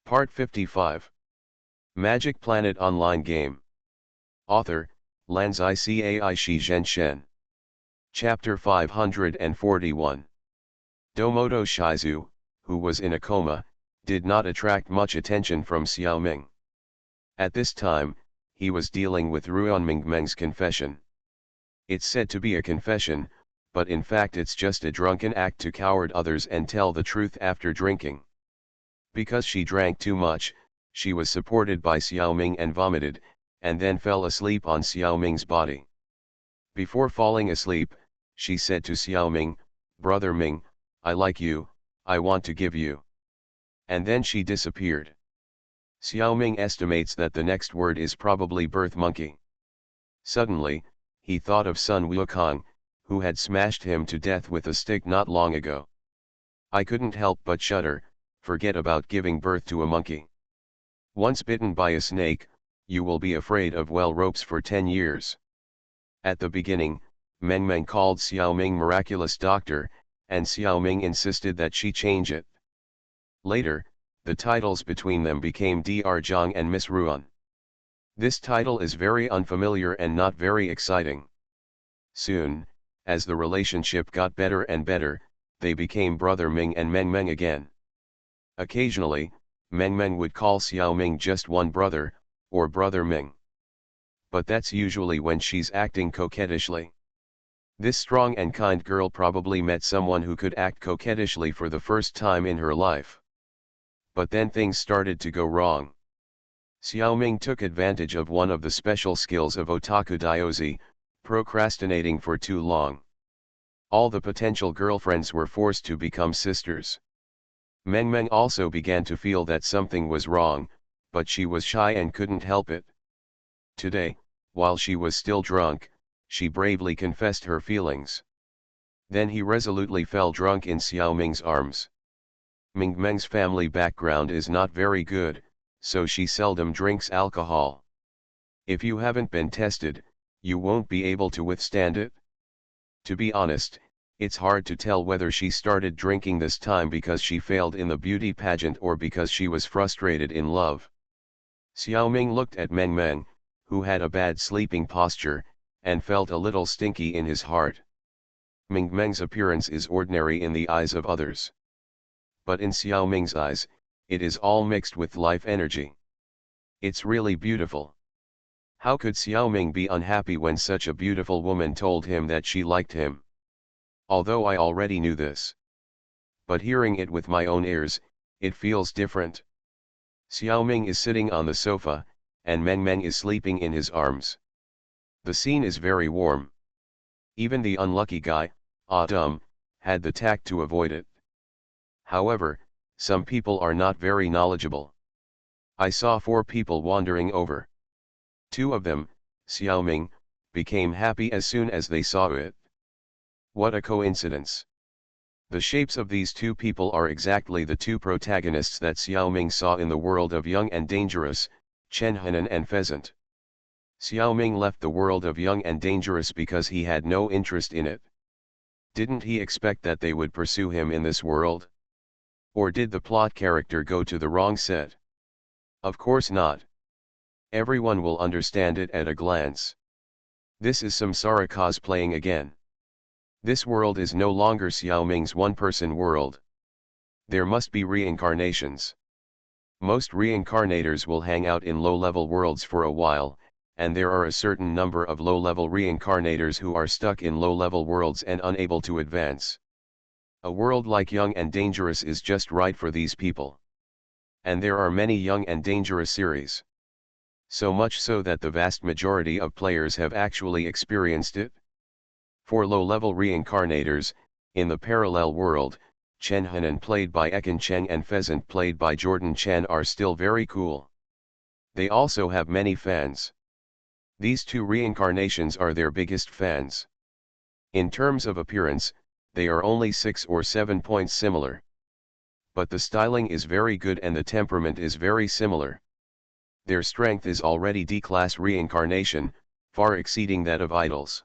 Part 55. Magic Planet Online Game. Author, Lanzai Cai Shi Zhenshen. Chapter 541. Domoto Shizu, who was in a coma, did not attract much attention from Xiaoming. At this time, he was dealing with Ruan Mingmeng's confession. It's said to be a confession, but in fact it's just a drunken act to coward others and tell the truth after drinking. Because she drank too much, she was supported by Xiaoming and vomited, and then fell asleep on Xiaoming's body. Before falling asleep, she said to Xiaoming, "Brother Ming, I like you, I want to give you." And then she disappeared. Xiaoming estimates that the next word is probably birth monkey. Suddenly, he thought of Sun Wukong, who had smashed him to death with a stick not long ago. I couldn't help but shudder. Forget about giving birth to a monkey. Once bitten by a snake, you will be afraid of well ropes for 10 years. At the beginning, Mengmeng called Xiaoming miraculous doctor, and Xiaoming insisted that she change it. Later, the titles between them became Dr. Zhang and Miss Ruan. This title is very unfamiliar and not very exciting. Soon, as the relationship got better and better, they became Brother Ming and Mengmeng again. Occasionally, Mengmeng would call Xiaoming just one brother, or Brother Ming. But that's usually when she's acting coquettishly. This strong and kind girl probably met someone who could act coquettishly for the first time in her life. But then things started to go wrong. Xiaoming took advantage of one of the special skills of otaku diozi, procrastinating for too long. All the potential girlfriends were forced to become sisters. Mengmeng also began to feel that something was wrong, but she was shy and couldn't help it. Today, while she was still drunk, she bravely confessed her feelings. Then he resolutely fell drunk in Xiaoming's arms. Mingmeng's family background is not very good, so she seldom drinks alcohol. If you haven't been tested, you won't be able to withstand it. To be honest, it's hard to tell whether she started drinking this time because she failed in the beauty pageant or because she was frustrated in love. Xiaoming looked at Mengmeng, who had a bad sleeping posture, and felt a little stinky in his heart. Mengmeng's appearance is ordinary in the eyes of others. But in Xiaoming's eyes, it is all mixed with life energy. It's really beautiful. How could Xiaoming be unhappy when such a beautiful woman told him that she liked him? Although I already knew this. But hearing it with my own ears, it feels different. Xiaoming is sitting on the sofa, and Mengmeng is sleeping in his arms. The scene is very warm. Even the unlucky guy, Adam, had the tact to avoid it. However, some people are not very knowledgeable. I saw 4 people wandering over. 2 of them, Xiaoming, became happy as soon as they saw it. What a coincidence. The shapes of these 2 people are exactly the 2 protagonists that Xiaoming saw in the world of Young and Dangerous, Chen Henan and Pheasant. Xiaoming left the world of Young and Dangerous because he had no interest in it. Didn't he expect that they would pursue him in this world? Or did the plot character go to the wrong set? Of course not. Everyone will understand it at a glance. This is Samsara cosplaying again. This world is no longer Xiaoming's one-person world. There must be reincarnations. Most reincarnators will hang out in low-level worlds for a while, and there are a certain number of low-level reincarnators who are stuck in low-level worlds and unable to advance. A world like Young and Dangerous is just right for these people. And there are many Young and Dangerous series. So much so that the vast majority of players have actually experienced it. For low-level reincarnators, in the parallel world, Chen Henan played by Ekin Cheng and Pheasant played by Jordan Chen are still very cool. They also have many fans. These 2 reincarnations are their biggest fans. In terms of appearance, they are only 6 or 7 points similar. But the styling is very good and the temperament is very similar. Their strength is already D-class reincarnation, far exceeding that of idols.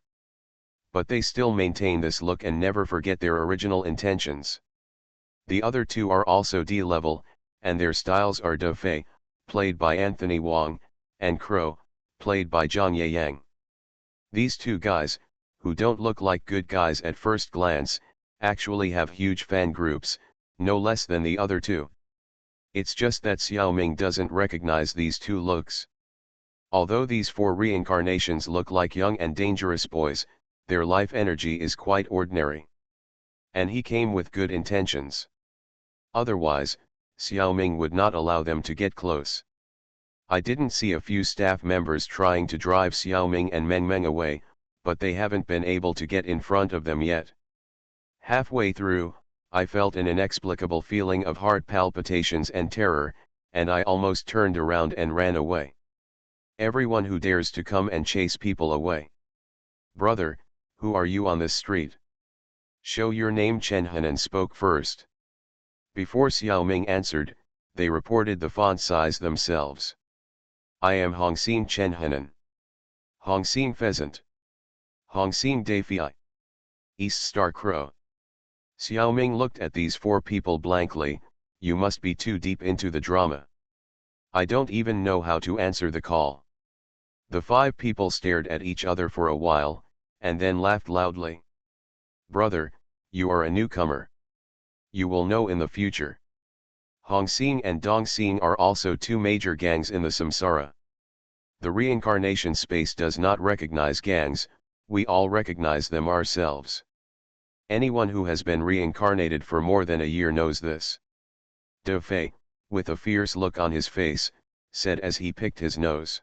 But they still maintain this look and never forget their original intentions. The other 2 are also D-level, and their styles are Da Fei, played by Anthony Wong, and Crow, played by Zhang Yeyang. These two guys, who don't look like good guys at first glance, actually have huge fan groups, no less than the other two. It's just that Xiaoming doesn't recognize these two looks. Although these four reincarnations look like young and dangerous boys, their life energy is quite ordinary. And he came with good intentions. Otherwise, Xiaoming would not allow them to get close. I didn't see a few staff members trying to drive Xiaoming and Meng Meng away, but they haven't been able to get in front of them yet. Halfway through, I felt an inexplicable feeling of heart palpitations and terror, and I almost turned around and ran away. Everyone who dares to come and chase people away. Brother, who are you on this street? Show your name. Chen Henan spoke first. Before Xiaoming answered, they reported the font size themselves. I am Hongxin Chen Henan. Hongxin Pheasant. Hongxin Dafei. East Star Crow. Xiaoming looked at these four people blankly. You must be too deep into the drama. I don't even know how to answer the call. The five people stared at each other for a while, and then laughed loudly. Brother, you are a newcomer. You will know in the future. Hongxing and Dongxing are also two major gangs in the samsara. The reincarnation space does not recognize gangs, we all recognize them ourselves. Anyone who has been reincarnated for more than a year knows this. Da Fei, with a fierce look on his face, said as he picked his nose.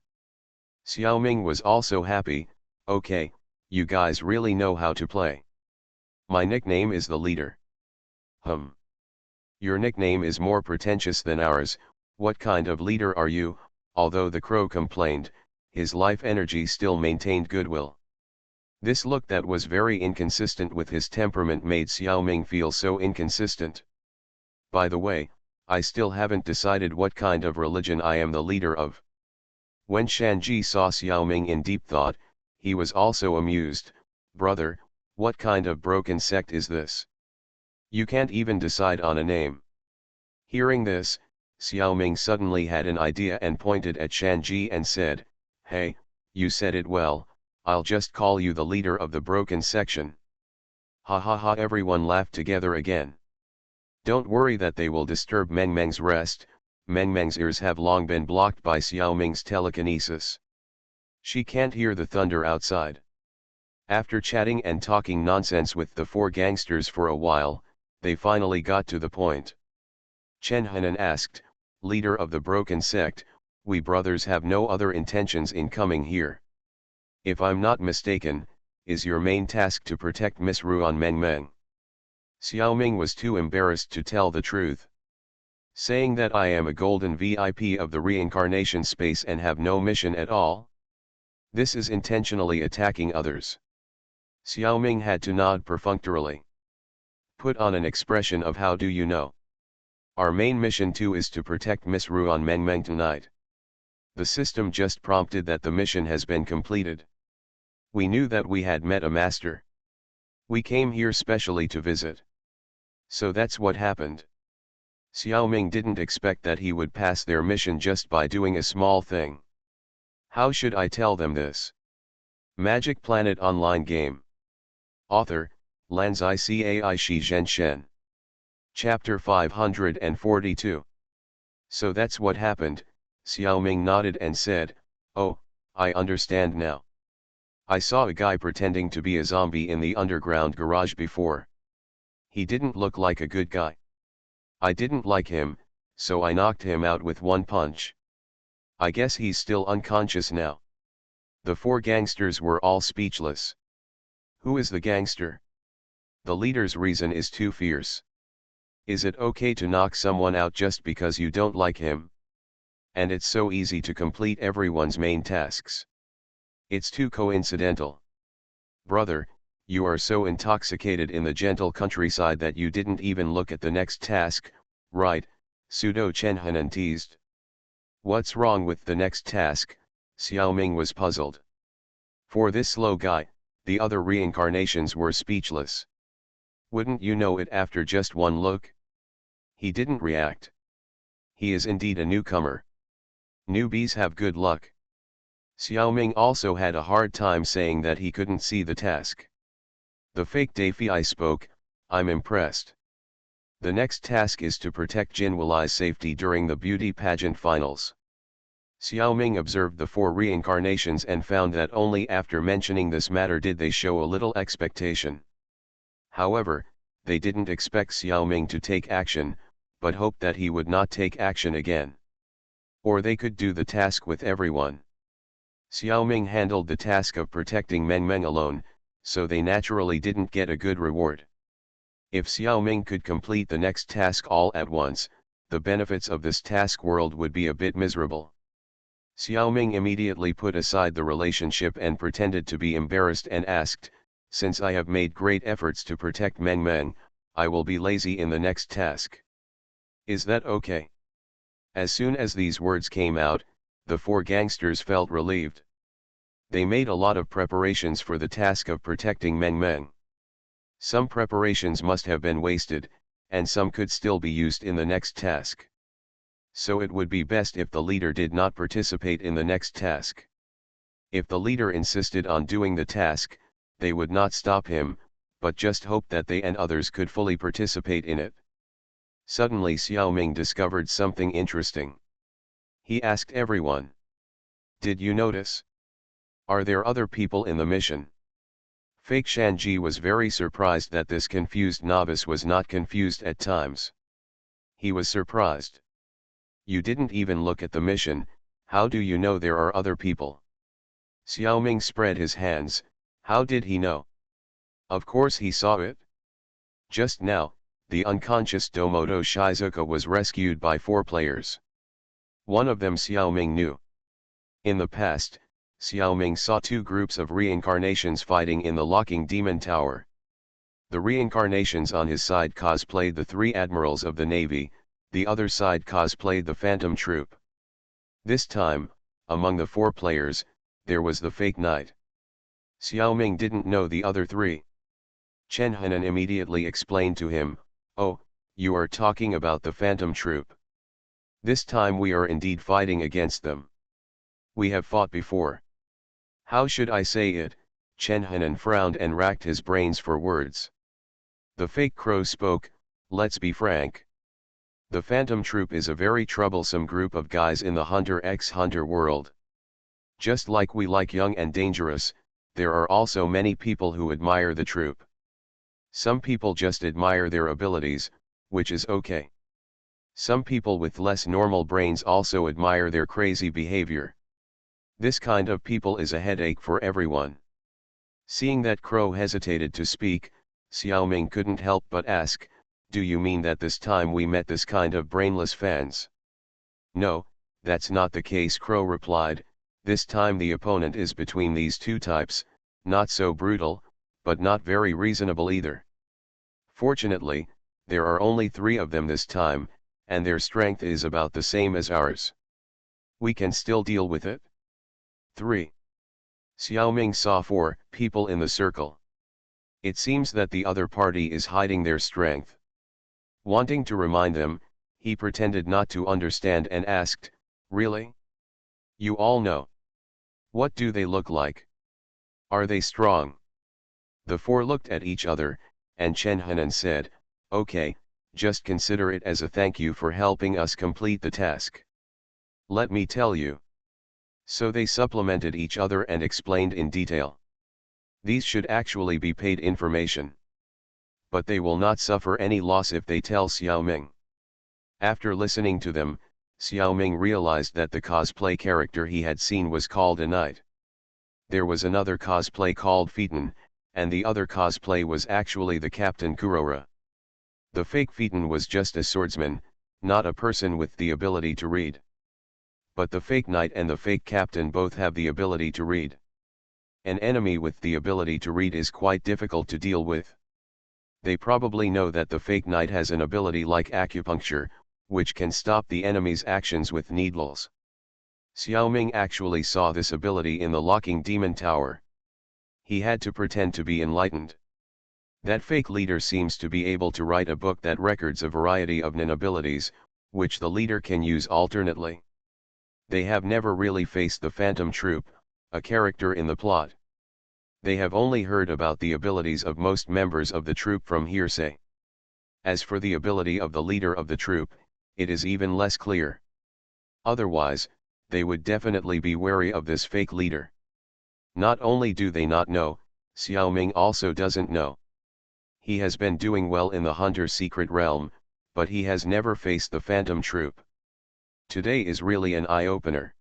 Xiaoming was also happy. Okay, you guys really know how to play. My nickname is the leader. Your nickname is more pretentious than ours. What kind of leader are you? Although the crow complained, his life energy still maintained goodwill. This look that was very inconsistent with his temperament made Xiaoming feel so inconsistent. By the way, I still haven't decided what kind of religion I am the leader of. When Shanji saw Xiaoming in deep thought, he was also amused. Brother, what kind of broken sect is this? You can't even decide on a name. Hearing this, Xiaoming suddenly had an idea and pointed at Shanji and said, Hey, you said it well, I'll just call you the leader of the broken section. Ha ha ha, everyone laughed together again. Don't worry that they will disturb Meng Meng's rest. Meng Meng's ears have long been blocked by Xiaoming's telekinesis. She can't hear the thunder outside. After chatting and talking nonsense with the four gangsters for a while, they finally got to the point. Chen Henan asked, Leader of the broken sect, we brothers have no other intentions in coming here. If I'm not mistaken, is your main task to protect Miss Ruan Meng Meng? Xiaoming was too embarrassed to tell the truth. Saying that I am a golden VIP of the reincarnation space and have no mission at all? This is intentionally attacking others. Xiaoming had to nod perfunctorily. Put on an expression of how do you know? Our main mission too is to protect Miss Ruan Meng Meng tonight. The system just prompted that the mission has been completed. We knew that we had met a master. We came here specially to visit. So that's what happened. Xiaoming didn't expect that he would pass their mission just by doing a small thing. How should I tell them this? Magic Planet Online Game. Author, Lanzai Cai Shi Zhen Shen. Chapter 542. So that's what happened, Xiaoming nodded and said, Oh, I understand now. I saw a guy pretending to be a zombie in the underground garage before. He didn't look like a good guy. I didn't like him, so I knocked him out with one punch. I guess he's still unconscious now. The four gangsters were all speechless. Who is the gangster? The leader's reason is too fierce. Is it okay to knock someone out just because you don't like him? And it's so easy to complete everyone's main tasks. It's too coincidental. Brother, you are so intoxicated in the gentle countryside that you didn't even look at the next task, right? Pseudo Chen Henan teased. What's wrong with the next task? Xiaoming was puzzled. For this slow guy, the other reincarnations were speechless. Wouldn't you know it after just one look? He didn't react. He is indeed a newcomer. Newbies have good luck. Xiaoming also had a hard time saying that he couldn't see the task. The fake Dafei spoke, I'm impressed. The next task is to protect Jin Wuli's safety during the beauty pageant finals. Xiaoming observed the 4 reincarnations and found that only after mentioning this matter did they show a little expectation. However, they didn't expect Xiaoming to take action, but hoped that he would not take action again. Or they could do the task with everyone. Xiaoming handled the task of protecting Meng Meng alone, so they naturally didn't get a good reward. If Xiaoming could complete the next task all at once, the benefits of this task world would be a bit miserable. Xiaoming immediately put aside the relationship and pretended to be embarrassed and asked, since I have made great efforts to protect Meng Meng, I will be lazy in the next task. Is that okay? As soon as these words came out, the 4 gangsters felt relieved. They made a lot of preparations for the task of protecting Meng Meng. Some preparations must have been wasted, and some could still be used in the next task. So it would be best if the leader did not participate in the next task. If the leader insisted on doing the task, they would not stop him, but just hope that they and others could fully participate in it. Suddenly Xiaoming discovered something interesting. He asked everyone. Did you notice? Are there other people in the mission? Fake Shanji was very surprised that this confused novice was not confused at times. He was surprised. You didn't even look at the mission, how do you know there are other people? Xiaoming spread his hands, how did he know? Of course he saw it. Just now, the unconscious Domodo Shizuka was rescued by 4 players. One of them Xiaoming knew. In the past, Xiaoming saw 2 groups of reincarnations fighting in the locking demon tower. The reincarnations on his side cosplayed the 3 admirals of the navy, the other side cosplayed the phantom troop. This time, among the 4 players, there was the fake knight. Xiaoming didn't know the other 3. Chen Hanan immediately explained to him, oh, you are talking about the phantom troop. This time we are indeed fighting against them. We have fought before. How should I say it? Chen Hanan frowned and racked his brains for words. The fake crow spoke, let's be frank. The phantom troop is a very troublesome group of guys in the Hunter x Hunter world. Just like we like young and dangerous, there are also many people who admire the troop. Some people just admire their abilities, which is okay. Some people with less normal brains also admire their crazy behavior. This kind of people is a headache for everyone. Seeing that Crow hesitated to speak, Xiaoming couldn't help but ask, do you mean that this time we met this kind of brainless fans? No, that's not the case, Crow replied, this time the opponent is between these 2 types, not so brutal, but not very reasonable either. Fortunately, there are only 3 of them this time, and their strength is about the same as ours. We can still deal with it. 3. Xiaoming saw 4 people in the circle. It seems that the other party is hiding their strength. Wanting to remind them, he pretended not to understand and asked, really? You all know. What do they look like? Are they strong? The 4 looked at each other, and Chen Hanan said, okay, just consider it as a thank you for helping us complete the task. Let me tell you. So they supplemented each other and explained in detail. These should actually be paid information. But they will not suffer any loss if they tell Xiaoming. After listening to them, Xiaoming realized that the cosplay character he had seen was called a knight. There was another cosplay called Phaeton, and the other cosplay was actually the Captain Kurora. The fake Phaeton was just a swordsman, not a person with the ability to read. But the fake knight and the fake captain both have the ability to read. An enemy with the ability to read is quite difficult to deal with. They probably know that the fake knight has an ability like acupuncture, which can stop the enemy's actions with needles. Xiaoming actually saw this ability in the locking demon tower. He had to pretend to be enlightened. That fake leader seems to be able to write a book that records a variety of non abilities, which the leader can use alternately. They have never really faced the Phantom Troop, a character in the plot. They have only heard about the abilities of most members of the troop from hearsay. As for the ability of the leader of the troop, it is even less clear. Otherwise, they would definitely be wary of this fake leader. Not only do they not know, Xiao Ming also doesn't know. He has been doing well in the Hunter's secret realm, but he has never faced the Phantom Troop. Today is really an eye-opener.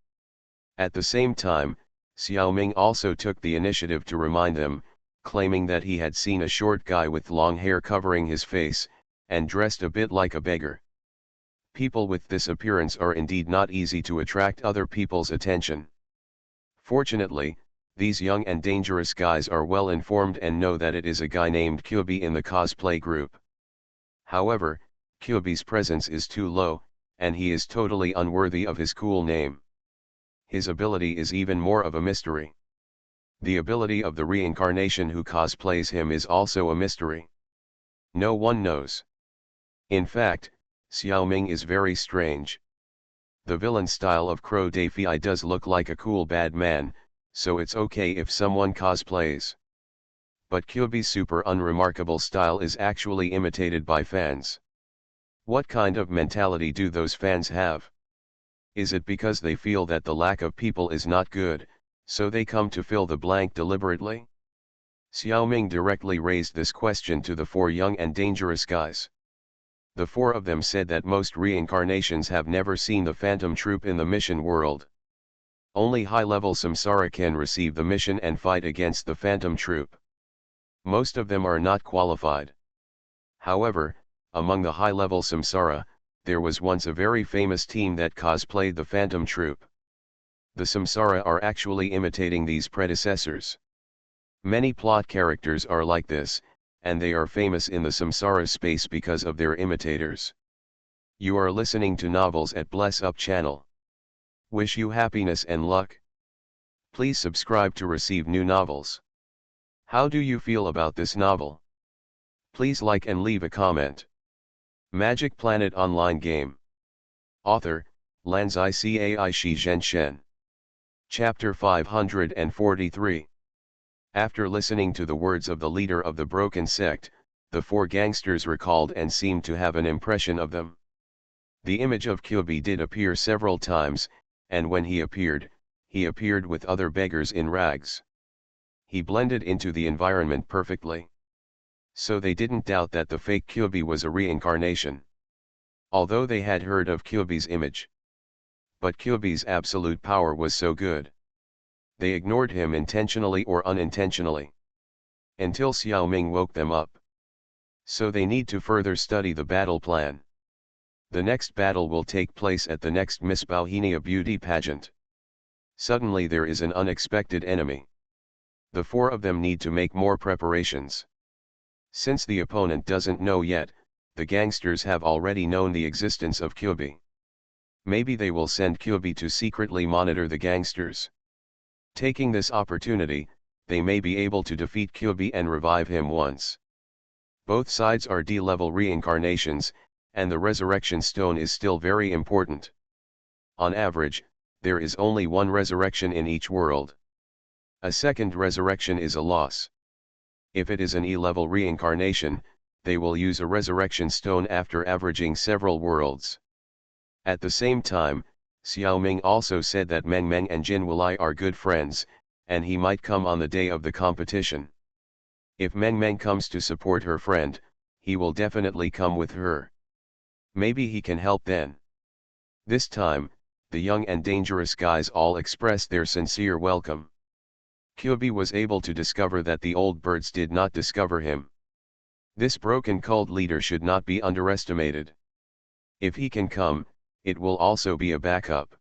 At the same time, Xiao Ming also took the initiative to remind them, claiming that he had seen a short guy with long hair covering his face, and dressed a bit like a beggar. People with this appearance are indeed not easy to attract other people's attention. Fortunately, these young and dangerous guys are well informed and know that it is a guy named Kyubi in the cosplay group. However, Kyubi's presence is too low, and he is totally unworthy of his cool name. His ability is even more of a mystery. The ability of the reincarnation who cosplays him is also a mystery. No one knows. In fact, Xiao Ming is very strange. The villain style of Crow Dafei does look like a cool bad man, so it's okay if someone cosplays. But Kyubi's super unremarkable style is actually imitated by fans. What kind of mentality do those fans have? Is it because they feel that the lack of people is not good, so they come to fill the blank deliberately? Xiao Ming directly raised this question to the four young and dangerous guys. The four of them said that most reincarnations have never seen the Phantom Troop in the mission world. Only high-level samsara can receive the mission and fight against the Phantom Troop. Most of them are not qualified. However, among the high-level samsara, there was once a very famous team that cosplayed the Phantom Troop. The samsara are actually imitating these predecessors. Many plot characters are like this, and they are famous in the samsara space because of their imitators. You are listening to Novels at Bless Up channel. Wish you happiness and luck. Please subscribe to receive new novels. How do you feel about this novel? Please like and leave a comment. Magic Planet Online Game. Author, Lanzai Cai Shi Zhen Shen. Chapter 543. After listening to the words of the leader of the broken sect, the four gangsters recalled and seemed to have an impression of them. The image of Kyubi did appear several times, and when he appeared with other beggars in rags. He blended into the environment perfectly. So they didn't doubt that the fake Kyubi was a reincarnation. Although they had heard of Kyubi's image. But Kyubi's absolute power was so good. They ignored him intentionally or unintentionally. Until Xiao Ming woke them up. So they need to further study the battle plan. The next battle will take place at the next Miss Bauhinia beauty pageant. Suddenly there is an unexpected enemy. The four of them need to make more preparations. Since the opponent doesn't know yet, the gangsters have already known the existence of Kyubi. Maybe they will send Kyubi to secretly monitor the gangsters. Taking this opportunity, they may be able to defeat Kyubi and revive him once. Both sides are D-level reincarnations, and the resurrection stone is still very important. On average, there is only one resurrection in each world. A second resurrection is a loss. If it is an E-level reincarnation, they will use a resurrection stone after averaging several worlds. At the same time, Xiao Ming also said that Meng Meng and Jin Wulai are good friends, and he might come on the day of the competition. If Meng Meng comes to support her friend, he will definitely come with her. Maybe he can help then. This time, the young and dangerous guys all expressed their sincere welcome. Kyubi was able to discover that the old birds did not discover him. This broken cult leader should not be underestimated. If he can come, it will also be a backup.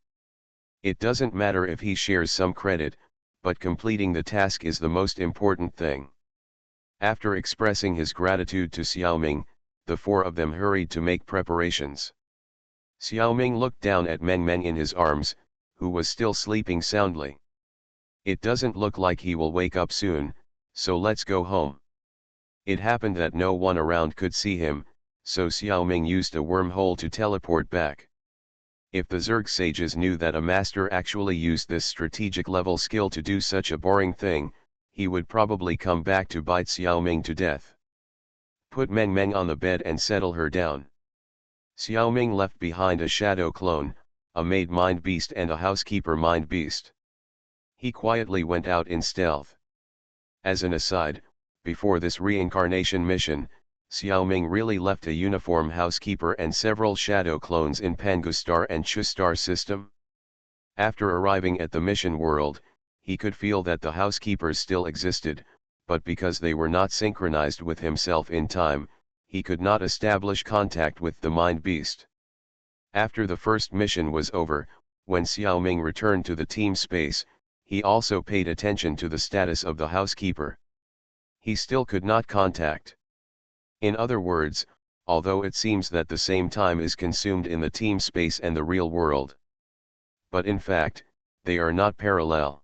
It doesn't matter if he shares some credit, but completing the task is the most important thing. After expressing his gratitude to Xiao Ming, the four of them hurried to make preparations. Xiao Ming looked down at Meng Meng in his arms, who was still sleeping soundly. It doesn't look like he will wake up soon, so let's go home. It happened that no one around could see him, so Xiaoming used a wormhole to teleport back. If the Zerg sages knew that a master actually used this strategic level skill to do such a boring thing, he would probably come back to bite Xiaoming to death. Put Meng Meng on the bed and settle her down. Xiaoming left behind a shadow clone, a maid mind beast and a housekeeper mind beast. He quietly went out in stealth. As an aside, before this reincarnation mission, Xiaoming really left a uniform housekeeper and several shadow clones in Pangustar and Chustar system. After arriving at the mission world, he could feel that the housekeepers still existed, but because they were not synchronized with himself in time, he could not establish contact with the mind beast. After the first mission was over, when Xiaoming returned to the team space, he also paid attention to the status of the housekeeper. He still could not contact. In other words, although it seems that the same time is consumed in the team space and the real world. But in fact, they are not parallel.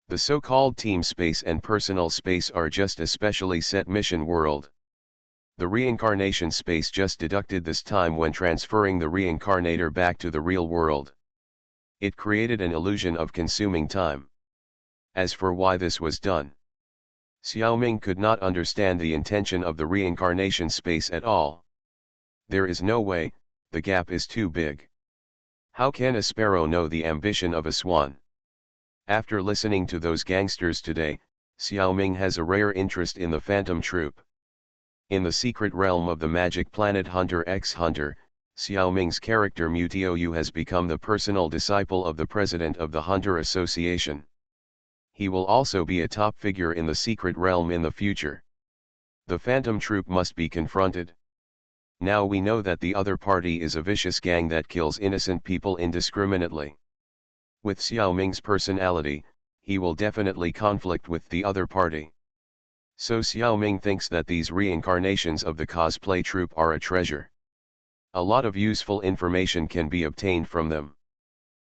The so-called team space and personal space are just a specially set mission world. The reincarnation space just deducted this time when transferring the reincarnator back to the real world. It created an illusion of consuming time. As for why this was done, Xiaoming could not understand the intention of the reincarnation space at all. There is no way, the gap is too big. How can a sparrow know the ambition of a swan? After listening to those gangsters today, Xiaoming has a rare interest in the Phantom Troop. In the secret realm of the magic planet Hunter x Hunter, Xiaoming's character Mutio has become the personal disciple of the president of the Hunter Association. He will also be a top figure in the secret realm in the future. The Phantom Troop must be confronted. Now we know that the other party is a vicious gang that kills innocent people indiscriminately. With Xiaoming's personality, he will definitely conflict with the other party. So Xiaoming thinks that these reincarnations of the cosplay troupe are a treasure. A lot of useful information can be obtained from them.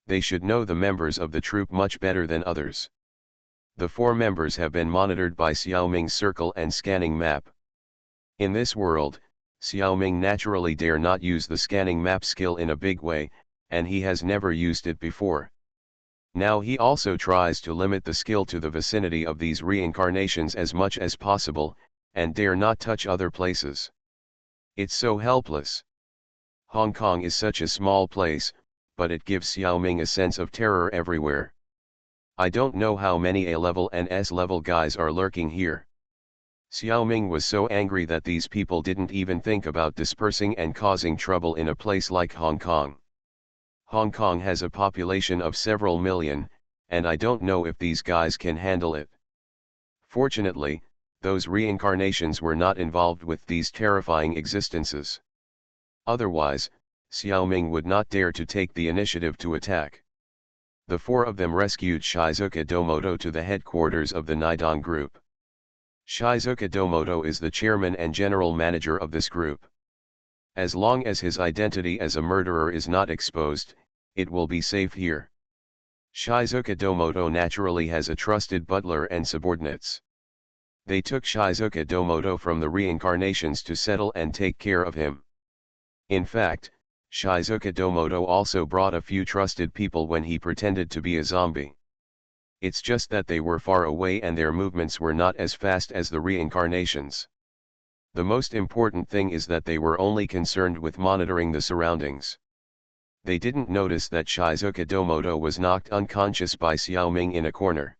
They should know the members of the troupe much better than others. The 4 members have been monitored by Xiaoming's circle and scanning map. In this world, Xiaoming naturally dare not use the scanning map skill in a big way, and he has never used it before. Now he also tries to limit the skill to the vicinity of these reincarnations as much as possible, and dare not touch other places. It's so helpless. Hong Kong is such a small place, but it gives Xiaoming a sense of terror everywhere. I don't know how many A-level and S-level guys are lurking here. Xiaoming was so angry that these people didn't even think about dispersing and causing trouble in a place like Hong Kong. Hong Kong has a population of several million, and I don't know if these guys can handle it. Fortunately, those reincarnations were not involved with these terrifying existences. Otherwise, Xiaoming would not dare to take the initiative to attack. The 4 of them rescued Shizuka Domoto to the headquarters of the Nidong group. Shizuka Domoto is the chairman and general manager of this group. As long as his identity as a murderer is not exposed, it will be safe here. Shizuka Domoto naturally has a trusted butler and subordinates. They took Shizuka Domoto from the reincarnations to settle and take care of him. In fact, Shizuka Domoto also brought a few trusted people when he pretended to be a zombie. It's just that they were far away and their movements were not as fast as the reincarnations. The most important thing is that they were only concerned with monitoring the surroundings. They didn't notice that Shizuka Domoto was knocked unconscious by Xiaoming in a corner.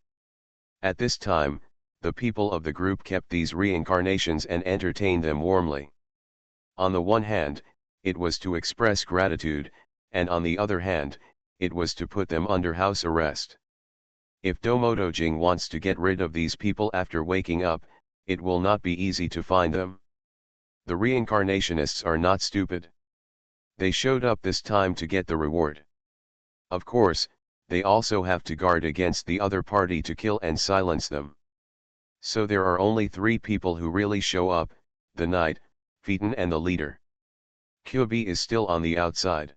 At this time, the people of the group kept these reincarnations and entertained them warmly. On the one hand, it was to express gratitude, and on the other hand, it was to put them under house arrest. If Domoto Jing wants to get rid of these people after waking up, it will not be easy to find them. The reincarnationists are not stupid. They showed up this time to get the reward. Of course, they also have to guard against the other party to kill and silence them. So there are only 3 people who really show up, the knight, Phaeton and the leader. Kyubi is still on the outside.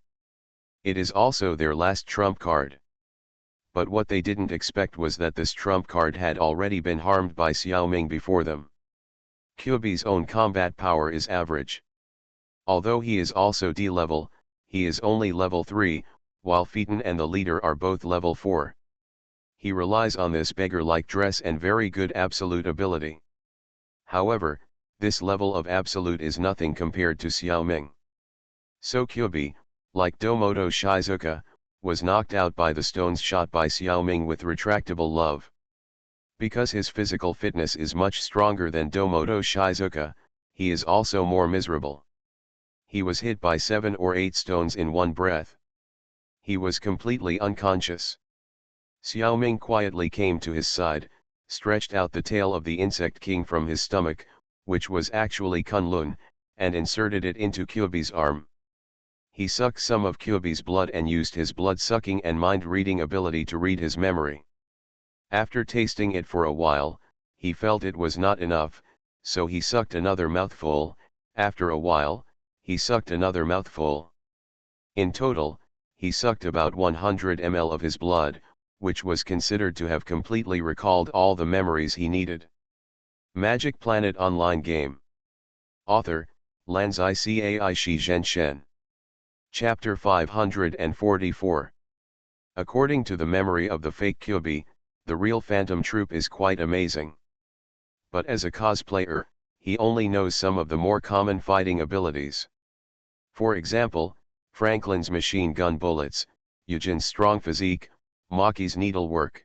It is also their last trump card. But what they didn't expect was that this trump card had already been harmed by Xiaoming before them. Kyubi's own combat power is average. Although he is also D-level, he is only level 3, while Phaeton and the leader are both level 4. He relies on this beggar-like dress and very good absolute ability. However, this level of absolute is nothing compared to Xiaoming. So Kyubi, like Domoto Shizuka, was knocked out by the stones shot by Xiaoming with retractable love. Because his physical fitness is much stronger than Domoto Shizuka, he is also more miserable. He was hit by 7 or 8 stones in one breath. He was completely unconscious. Xiaoming quietly came to his side, stretched out the tail of the insect king from his stomach, which was actually Kunlun, and inserted it into Kyubi's arm. He sucked some of Kyubi's blood and used his blood-sucking and mind-reading ability to read his memory. After tasting it for a while, he felt it was not enough, so he sucked another mouthful. After a while, he sucked another mouthful. In total, he sucked about 100 ml of his blood, which was considered to have completely recalled all the memories he needed. Magic Planet Online Game. Author, Lanzai Cai Shi Zhen Shen. Chapter 544. According to the memory of the fake Kyubi, the real Phantom Troop is quite amazing. But as a cosplayer, he only knows some of the more common fighting abilities. For example, Franklin's machine gun bullets, Eugen's strong physique, Maki's needlework.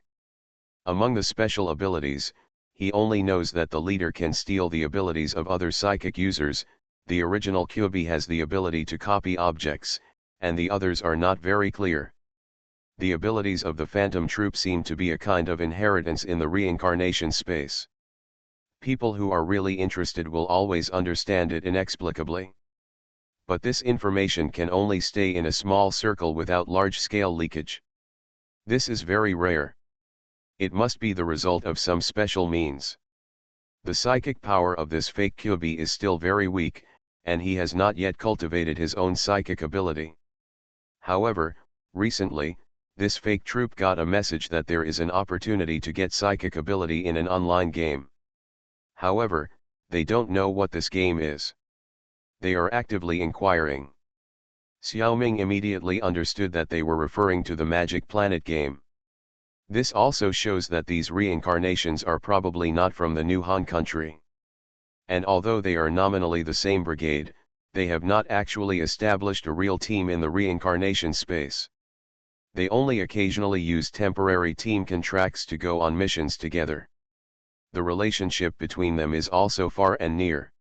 Among the special abilities, he only knows that the leader can steal the abilities of other psychic users. The original Kyubi has the ability to copy objects, and the others are not very clear. The abilities of the Phantom Troop seem to be a kind of inheritance in the reincarnation space. People who are really interested will always understand it inexplicably. But this information can only stay in a small circle without large-scale leakage. This is very rare. It must be the result of some special means. The psychic power of this fake Kyubi is still very weak, and he has not yet cultivated his own psychic ability. However, recently, this fake troop got a message that there is an opportunity to get psychic ability in an online game. However, they don't know what this game is. They are actively inquiring. Xiaoming immediately understood that they were referring to the Magic Planet game. This also shows that these reincarnations are probably not from the New Han country. And although they are nominally the same brigade, they have not actually established a real team in the reincarnation space. They only occasionally use temporary team contracts to go on missions together. The relationship between them is also far and near.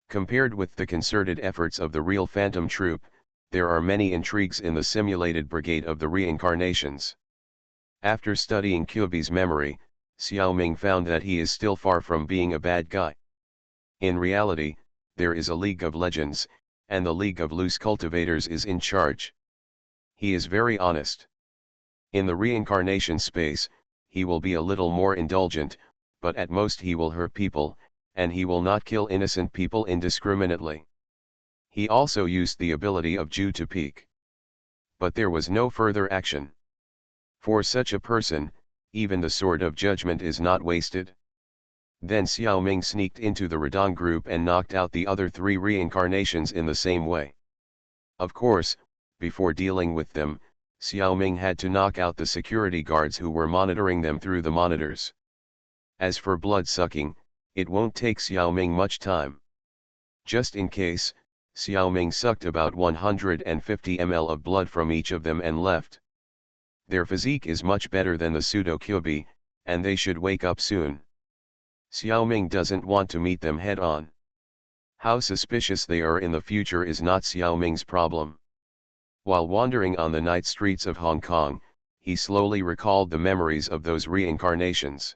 Compared with the concerted efforts of the real Phantom Troop, there are many intrigues in the simulated brigade of the reincarnations. After studying Kyubi's memory, Xiaoming found that he is still far from being a bad guy. In reality, there is a League of Legends, and the League of Loose Cultivators is in charge. He is very honest. In the reincarnation space, he will be a little more indulgent, but at most he will hurt people, and he will not kill innocent people indiscriminately. He also used the ability of Ju to peek. But there was no further action. For such a person, even the sword of judgment is not wasted. Then Xiaoming sneaked into the Radong group and knocked out the other 3 reincarnations in the same way. Of course, before dealing with them, Xiaoming had to knock out the security guards who were monitoring them through the monitors. As for blood-sucking, it won't take Xiaoming much time. Just in case, Xiaoming sucked about 150 ml of blood from each of them and left. Their physique is much better than the pseudo-Kyubi, and they should wake up soon. Xiaoming doesn't want to meet them head-on. How suspicious they are in the future is not Xiaoming's problem. While wandering on the night streets of Hong Kong, he slowly recalled the memories of those reincarnations.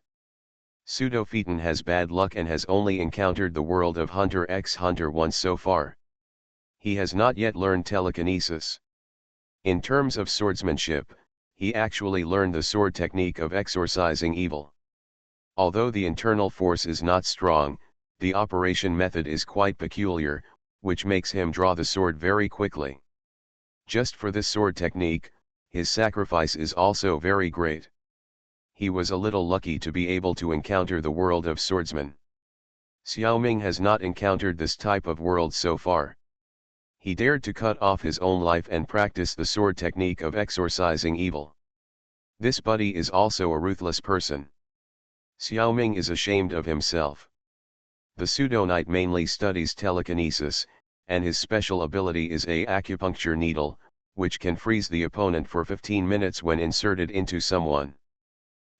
Pseudo-Phaeton has bad luck and has only encountered the world of Hunter x Hunter once so far. He has not yet learned telekinesis. In terms of swordsmanship, he actually learned the sword technique of exorcising evil. Although the internal force is not strong, the operation method is quite peculiar, which makes him draw the sword very quickly. Just for this sword technique, his sacrifice is also very great. He was a little lucky to be able to encounter the world of swordsmen. Xiaoming has not encountered this type of world so far. He dared to cut off his own life and practice the sword technique of exorcising evil. This buddy is also a ruthless person. Xiaoming is ashamed of himself. The pseudo-knight mainly studies telekinesis, and his special ability is a acupuncture needle, which can freeze the opponent for 15 minutes when inserted into someone.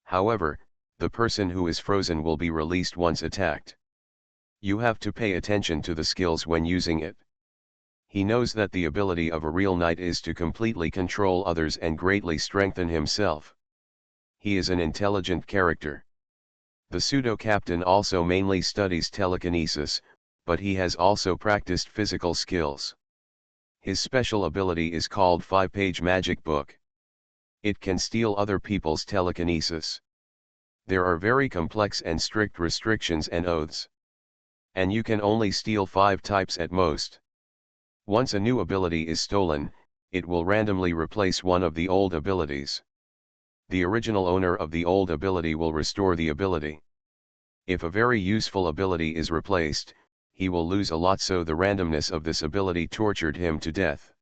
However, the person who is frozen will be released once attacked. You have to pay attention to the skills when using it. He knows that the ability of a real knight is to completely control others and greatly strengthen himself. He is an intelligent character. The pseudo-captain also mainly studies telekinesis, but he has also practiced physical skills. His special ability is called 5-page magic book. It can steal other people's telekinesis. There are very complex and strict restrictions and oaths. And you can only steal 5 types at most. Once a new ability is stolen, it will randomly replace one of the old abilities. The original owner of the old ability will restore the ability. If a very useful ability is replaced, he will lose a lot, so the randomness of this ability tortured him to death.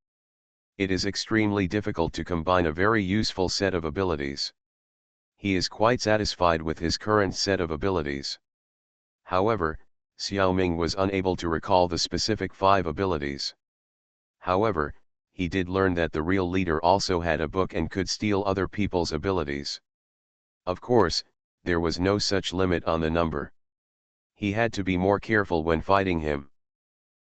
It is extremely difficult to combine a very useful set of abilities. He is quite satisfied with his current set of abilities. However, Xiaoming was unable to recall the specific 5 abilities. However, he did learn that the real leader also had a book and could steal other people's abilities. Of course, there was no such limit on the number. He had to be more careful when fighting him.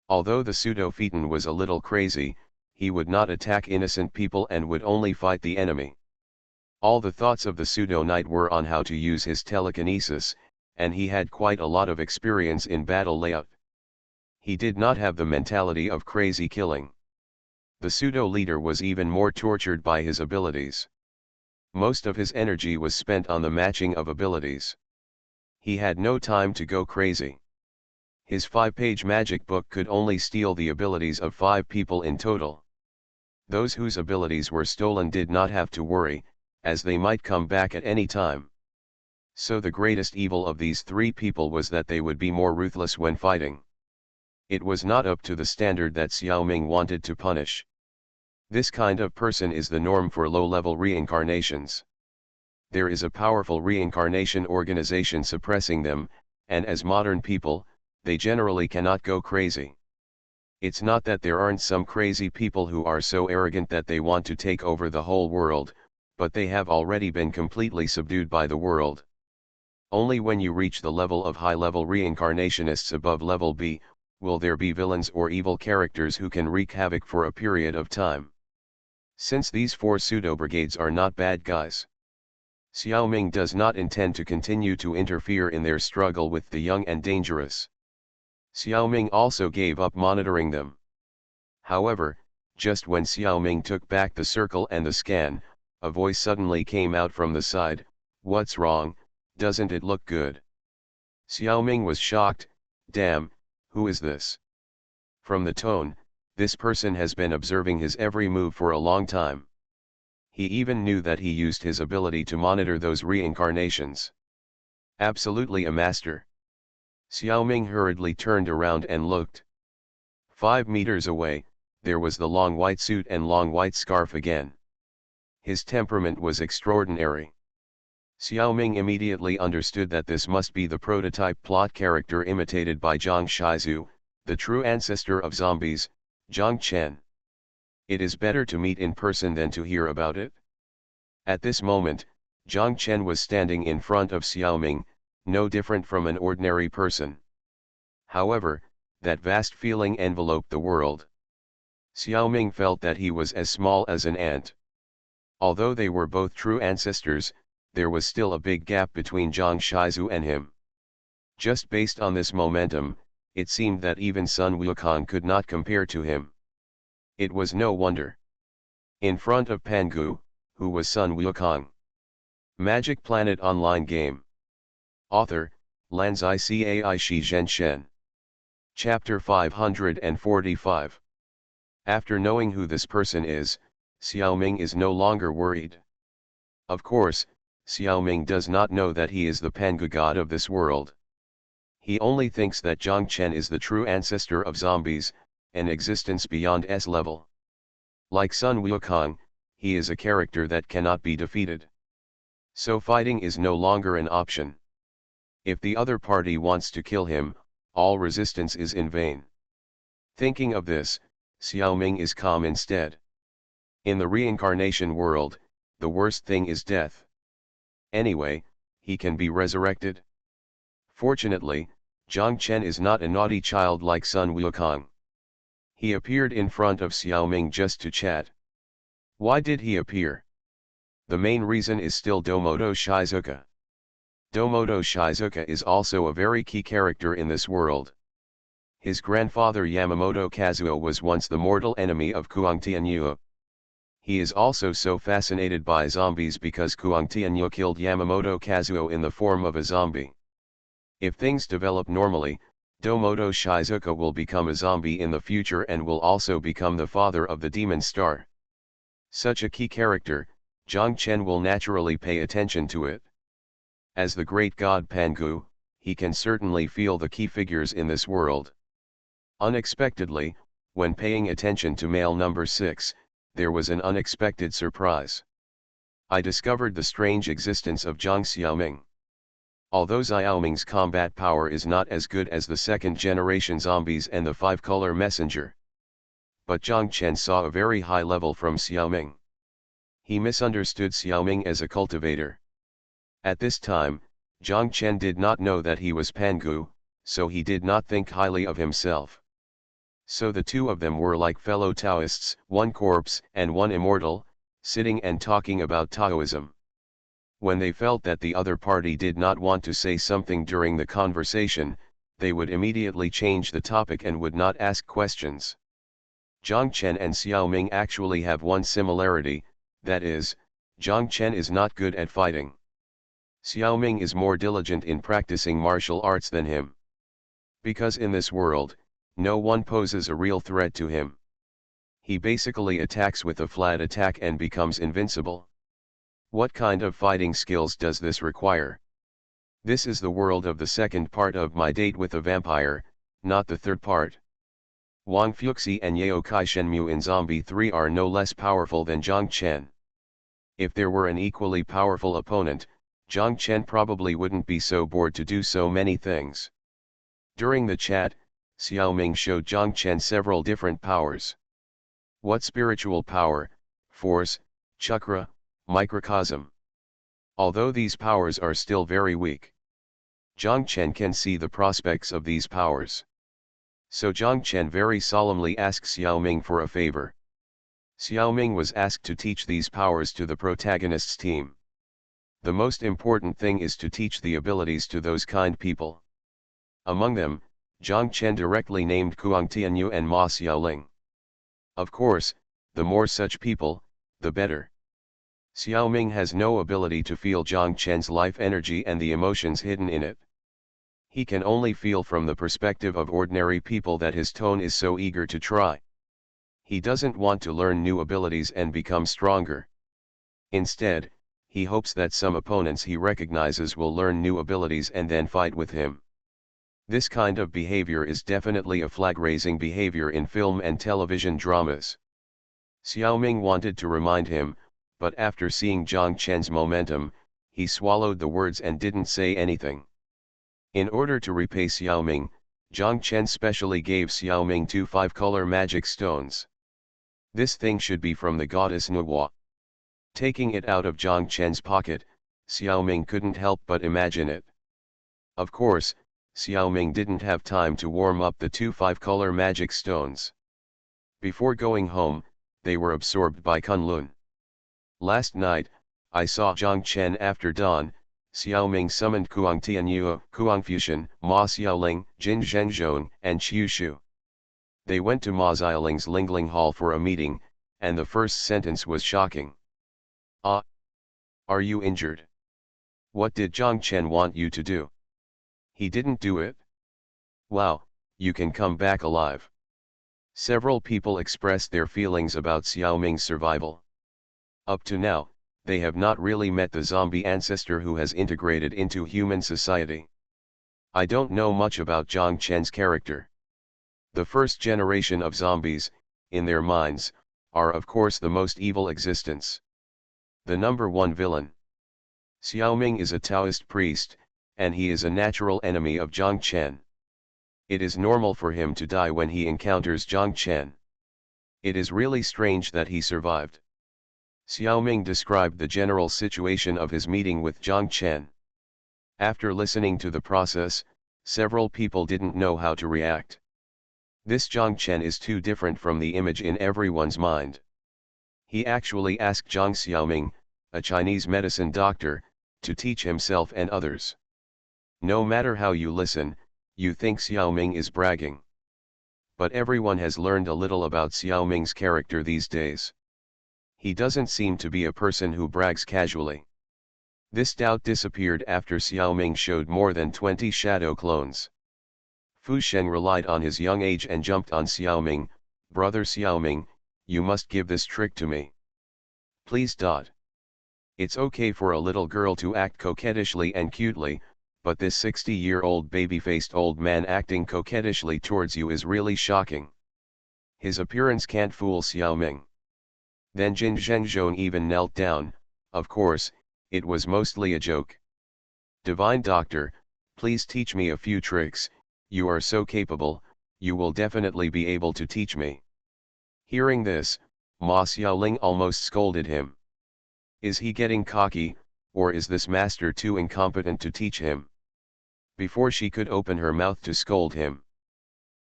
Although the pseudo-phaeton was a little crazy, he would not attack innocent people and would only fight the enemy. All the thoughts of the pseudo-knight were on how to use his telekinesis, and he had quite a lot of experience in battle layout. He did not have the mentality of crazy killing. The pseudo-leader was even more tortured by his abilities. Most of his energy was spent on the matching of abilities. He had no time to go crazy. His 5-page magic book could only steal the abilities of 5 people in total. Those whose abilities were stolen did not have to worry, as they might come back at any time. So the greatest evil of these 3 people was that they would be more ruthless when fighting. It was not up to the standard that Xiaoming wanted to punish. This kind of person is the norm for low-level reincarnations. There is a powerful reincarnation organization suppressing them, and as modern people, they generally cannot go crazy. It's not that there aren't some crazy people who are so arrogant that they want to take over the whole world, but they have already been completely subdued by the world. Only when you reach the level of high-level reincarnationists above level B, will there be villains or evil characters who can wreak havoc for a period of time. Since these 4 pseudo-brigades are not bad guys, Xiaoming does not intend to continue to interfere in their struggle with the young and dangerous. Xiaoming also gave up monitoring them. However, just when Xiaoming took back the circle and the scan, a voice suddenly came out from the side. "What's wrong, doesn't it look good?" Xiaoming was shocked. "Damn, who is this?" From the tone, this person has been observing his every move for a long time. He even knew that he used his ability to monitor those reincarnations. Absolutely a master. Xiaoming hurriedly turned around and looked. 5 meters away, there was the long white suit and long white scarf again. His temperament was extraordinary. Xiaoming immediately understood that this must be the prototype plot character imitated by Zhang Shizu, the true ancestor of zombies, Zhang Chen. It is better to meet in person than to hear about it. At this moment, Zhang Chen was standing in front of Xiaoming, no different from an ordinary person. However, that vast feeling enveloped the world. Xiaoming felt that he was as small as an ant. Although they were both true ancestors, there was still a big gap between Zhang Shizu and him. Just based on this momentum, it seemed that even Sun Wukong could not compare to him. It was no wonder. In front of Pangu, who was Sun Wukong. Magic Planet Online Game. Author, Lanzai Cai Shi Zhen Shen. Chapter 545. After knowing who this person is, Xiaoming is no longer worried. Of course, Xiaoming does not know that he is the Pangu god of this world. He only thinks that Zhang Chen is the true ancestor of zombies, an existence beyond S level. Like Sun Wukong, he is a character that cannot be defeated. So fighting is no longer an option. If the other party wants to kill him, all resistance is in vain. Thinking of this, Xiaoming is calm instead. In the reincarnation world, the worst thing is death. Anyway, he can be resurrected. Fortunately, Zhang Chen is not a naughty child like Sun Wukong. He appeared in front of Xiaoming just to chat. Why did he appear? The main reason is still Domodo Shizuka. Domodo Shizuka is also a very key character in this world. His grandfather Yamamoto Kazuo was once the mortal enemy of Kuang Tianyue. He is also so fascinated by zombies because Kuang Tianyue killed Yamamoto Kazuo in the form of a zombie. If things develop normally, Domodo Shizuka will become a zombie in the future and will also become the father of the demon star. Such a key character, Zhang Chen will naturally pay attention to it. As the great god Pangu, he can certainly feel the key figures in this world. Unexpectedly, when paying attention to male number 6, there was an unexpected surprise. I discovered the strange existence of Zhang Xiaoming. Although Xiaoming's combat power is not as good as the second-generation zombies and the 5-color messenger. But Zhang Chen saw a very high level from Xiaoming. He misunderstood Xiaoming as a cultivator. At this time, Zhang Chen did not know that he was Pangu, so he did not think highly of himself. So the two of them were like fellow Taoists, one corpse and one immortal, sitting and talking about Taoism. When they felt that the other party did not want to say something during the conversation, they would immediately change the topic and would not ask questions. Zhang Chen and Xiaoming actually have one similarity, that is, Zhang Chen is not good at fighting. Xiaoming is more diligent in practicing martial arts than him. Because in this world, no one poses a real threat to him. He basically attacks with a flat attack and becomes invincible. What kind of fighting skills does this require? This is the world of the second part of My Date with a Vampire, not the third part. Wang Fuxi and Yao Kai Shenmue in Zombie 3 are no less powerful than Zhang Chen. If there were an equally powerful opponent, Zhang Chen probably wouldn't be so bored to do so many things. During the chat, Xiaoming showed Zhang Chen several different powers. What spiritual power, force, chakra, microcosm. Although these powers are still very weak, Zhang Chen can see the prospects of these powers. So Zhang Chen very solemnly asked Xiaoming for a favor. Xiaoming was asked to teach these powers to the protagonist's team. The most important thing is to teach the abilities to those kind people. Among them, Zhang Chen directly named Kuang Tianyu and Ma Xiaoling. Of course, the more such people, the better. Xiaoming has no ability to feel Zhang Chen's life energy and the emotions hidden in it. He can only feel from the perspective of ordinary people that his tone is so eager to try. He doesn't want to learn new abilities and become stronger. Instead, he hopes that some opponents he recognizes will learn new abilities and then fight with him. This kind of behavior is definitely a flag-raising behavior in film and television dramas. Xiaoming wanted to remind him, but after seeing Zhang Chen's momentum, he swallowed the words and didn't say anything. In order to repay Xiaoming, Zhang Chen specially gave Xiaoming 2 5-color magic stones. This thing should be from the goddess Nuwa. Taking it out of Zhang Chen's pocket, Xiaoming couldn't help but imagine it. Of course, Xiaoming didn't have time to warm up the 2 5-color magic stones. Before going home, they were absorbed by Kunlun. Last night, I saw Zhang Chen after dawn. Xiaoming summoned Kuang Tianyu, Kuang Fuxian, Ma Xiaoling, Jin Zhenzhong, and Qiu Shu. They went to Ma Xiaoling's Lingling Hall for a meeting, and the first sentence was shocking. "Ah! Are you injured? What did Zhang Chen want you to do? He didn't do it? Wow, you can come back alive." Several people expressed their feelings about Xiaoming's survival. Up to now, they have not really met the zombie ancestor who has integrated into human society. I don't know much about Zhang Chen's character. The first generation of zombies, in their minds, are of course the most evil existence. The number one villain. Xiaoming is a Taoist priest, and he is a natural enemy of Zhang Chen. It is normal for him to die when he encounters Zhang Chen. It is really strange that he survived. Xiaoming described the general situation of his meeting with Zhang Chen. After listening to the process, several people didn't know how to react. This Zhang Chen is too different from the image in everyone's mind. He actually asked Zhang Xiaoming, a Chinese medicine doctor, to teach himself and others. No matter how you listen, you think Xiaoming is bragging. But everyone has learned a little about Xiaoming's character these days. He doesn't seem to be a person who brags casually. This doubt disappeared after Xiaoming showed more than 20 shadow clones. Fu Sheng relied on his young age and jumped on Xiaoming. Brother Xiaoming, you must give this trick to me. Please. It's okay for a little girl to act coquettishly and cutely, but this 60-year-old baby-faced old man acting coquettishly towards you is really shocking. His appearance can't fool Xiaoming. Then Jin Zhengzhong even knelt down. Of course, it was mostly a joke. Divine Doctor, please teach me a few tricks. You are so capable, you will definitely be able to teach me. Hearing this, Ma Xiaoling almost scolded him. Is he getting cocky, or is this master too incompetent to teach him? Before she could open her mouth to scold him,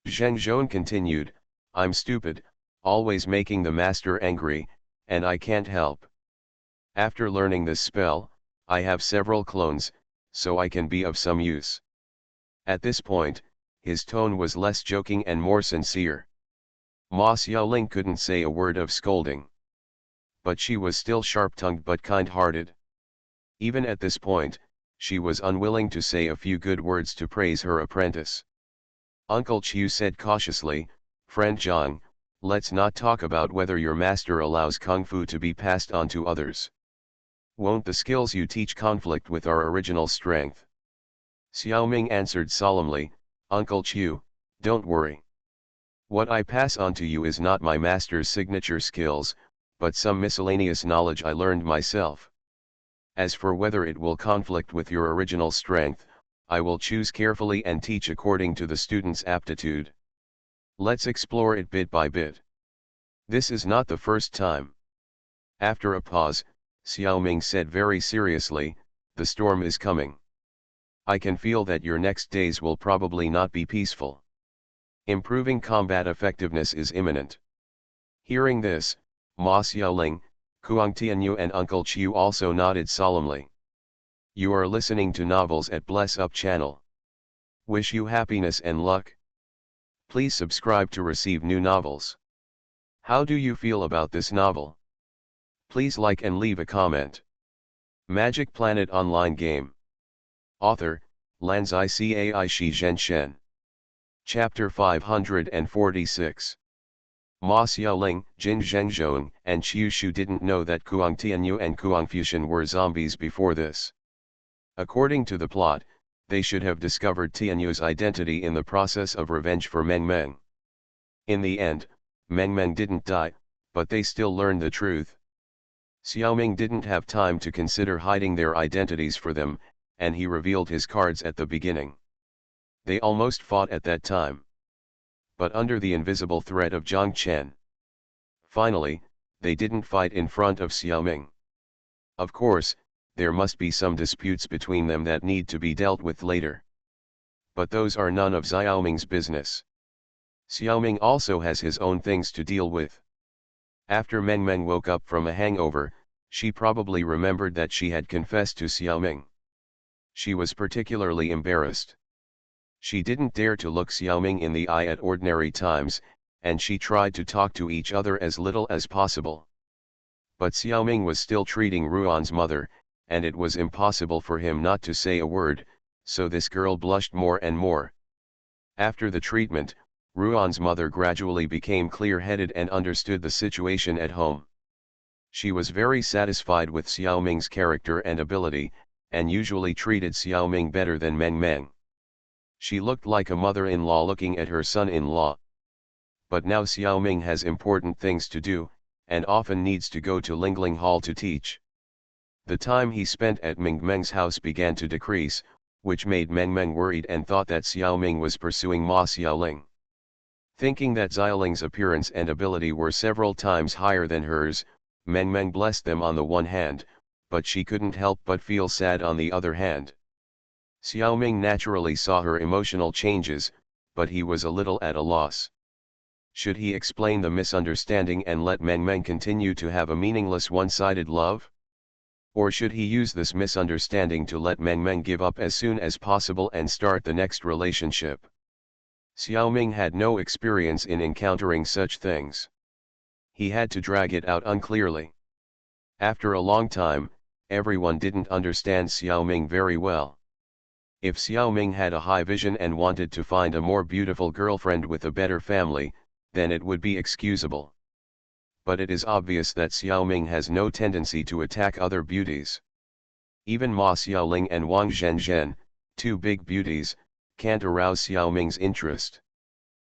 Zhengzhong continued, I'm stupid, always making the master angry, and I can't help. After learning this spell, I have several clones, so I can be of some use. At this point, his tone was less joking and more sincere. Ma Xiaoling couldn't say a word of scolding. But she was still sharp-tongued but kind-hearted. Even at this point, she was unwilling to say a few good words to praise her apprentice. Uncle Chiu said cautiously, Friend Zhang, let's not talk about whether your master allows kung fu to be passed on to others. Won't the skills you teach conflict with our original strength? Xiaoming answered solemnly, Uncle Chiu, don't worry. What I pass on to you is not my master's signature skills, but some miscellaneous knowledge I learned myself. As for whether it will conflict with your original strength, I will choose carefully and teach according to the student's aptitude. Let's explore it bit by bit. This is not the first time. After a pause, Xiaoming said very seriously, the storm is coming. I can feel that your next days will probably not be peaceful. Improving combat effectiveness is imminent. Hearing this, Ma Xiaoling, Kuang Tianyu and Uncle Chiu also nodded solemnly. You are listening to Novels at Bless Up channel. Wish you happiness and luck. Please subscribe to receive new novels. How do you feel about this novel? Please like and leave a comment. Magic Planet Online Game. Author, Lanzai Cai Shi Zhen Shen. Chapter 546. Ma Xiaoling, Jin Zhengzhong, and Qiu Shu didn't know that Kuang Tianyu and Kuang Fushan were zombies before this. According to the plot, they should have discovered Tianyu's identity in the process of revenge for Meng Meng. In the end, Meng Meng didn't die, but they still learned the truth. Xiaoming didn't have time to consider hiding their identities for them, and he revealed his cards at the beginning. They almost fought at that time, but under the invisible threat of Zhang Chen. Finally, they didn't fight in front of Xiaoming. Of course, there must be some disputes between them that need to be dealt with later. But those are none of Xiaoming's business. Xiaoming also has his own things to deal with. After Meng Meng woke up from a hangover, she probably remembered that she had confessed to Xiaoming. She was particularly embarrassed. She didn't dare to look Xiaoming in the eye at ordinary times, and she tried to talk to each other as little as possible. But Xiaoming was still treating Ruan's mother, and it was impossible for him not to say a word, so this girl blushed more and more. After the treatment, Ruan's mother gradually became clear-headed and understood the situation at home. She was very satisfied with Xiaoming's character and ability, and usually treated Xiaoming better than Meng Meng. She looked like a mother-in-law looking at her son-in-law. but now Xiao Ming has important things to do, and often needs to go to Lingling Hall to teach. The time he spent at Ming Meng's house began to decrease, which made Meng Meng worried and thought that Xiao Ming was pursuing Ma Xiaoling. Thinking that Xiaoling's appearance and ability were several times higher than hers, Meng Meng blessed them on the one hand, but she couldn't help but feel sad on the other hand. Xiao Ming naturally saw her emotional changes, but he was a little at a loss. Should he explain the misunderstanding and let Meng Meng continue to have a meaningless one-sided love? Or should he use this misunderstanding to let Meng Meng give up as soon as possible and start the next relationship? Xiao Ming had no experience in encountering such things. He had to drag it out unclearly. After a long time, everyone didn't understand Xiao Ming very well. If Xiao Ming had a high vision and wanted to find a more beautiful girlfriend with a better family, then it would be excusable. But it is obvious that Xiao Ming has no tendency to attack other beauties. Even Ma Xiaoling and Wang Zhenzhen, two big beauties, can't arouse Xiao Ming's interest.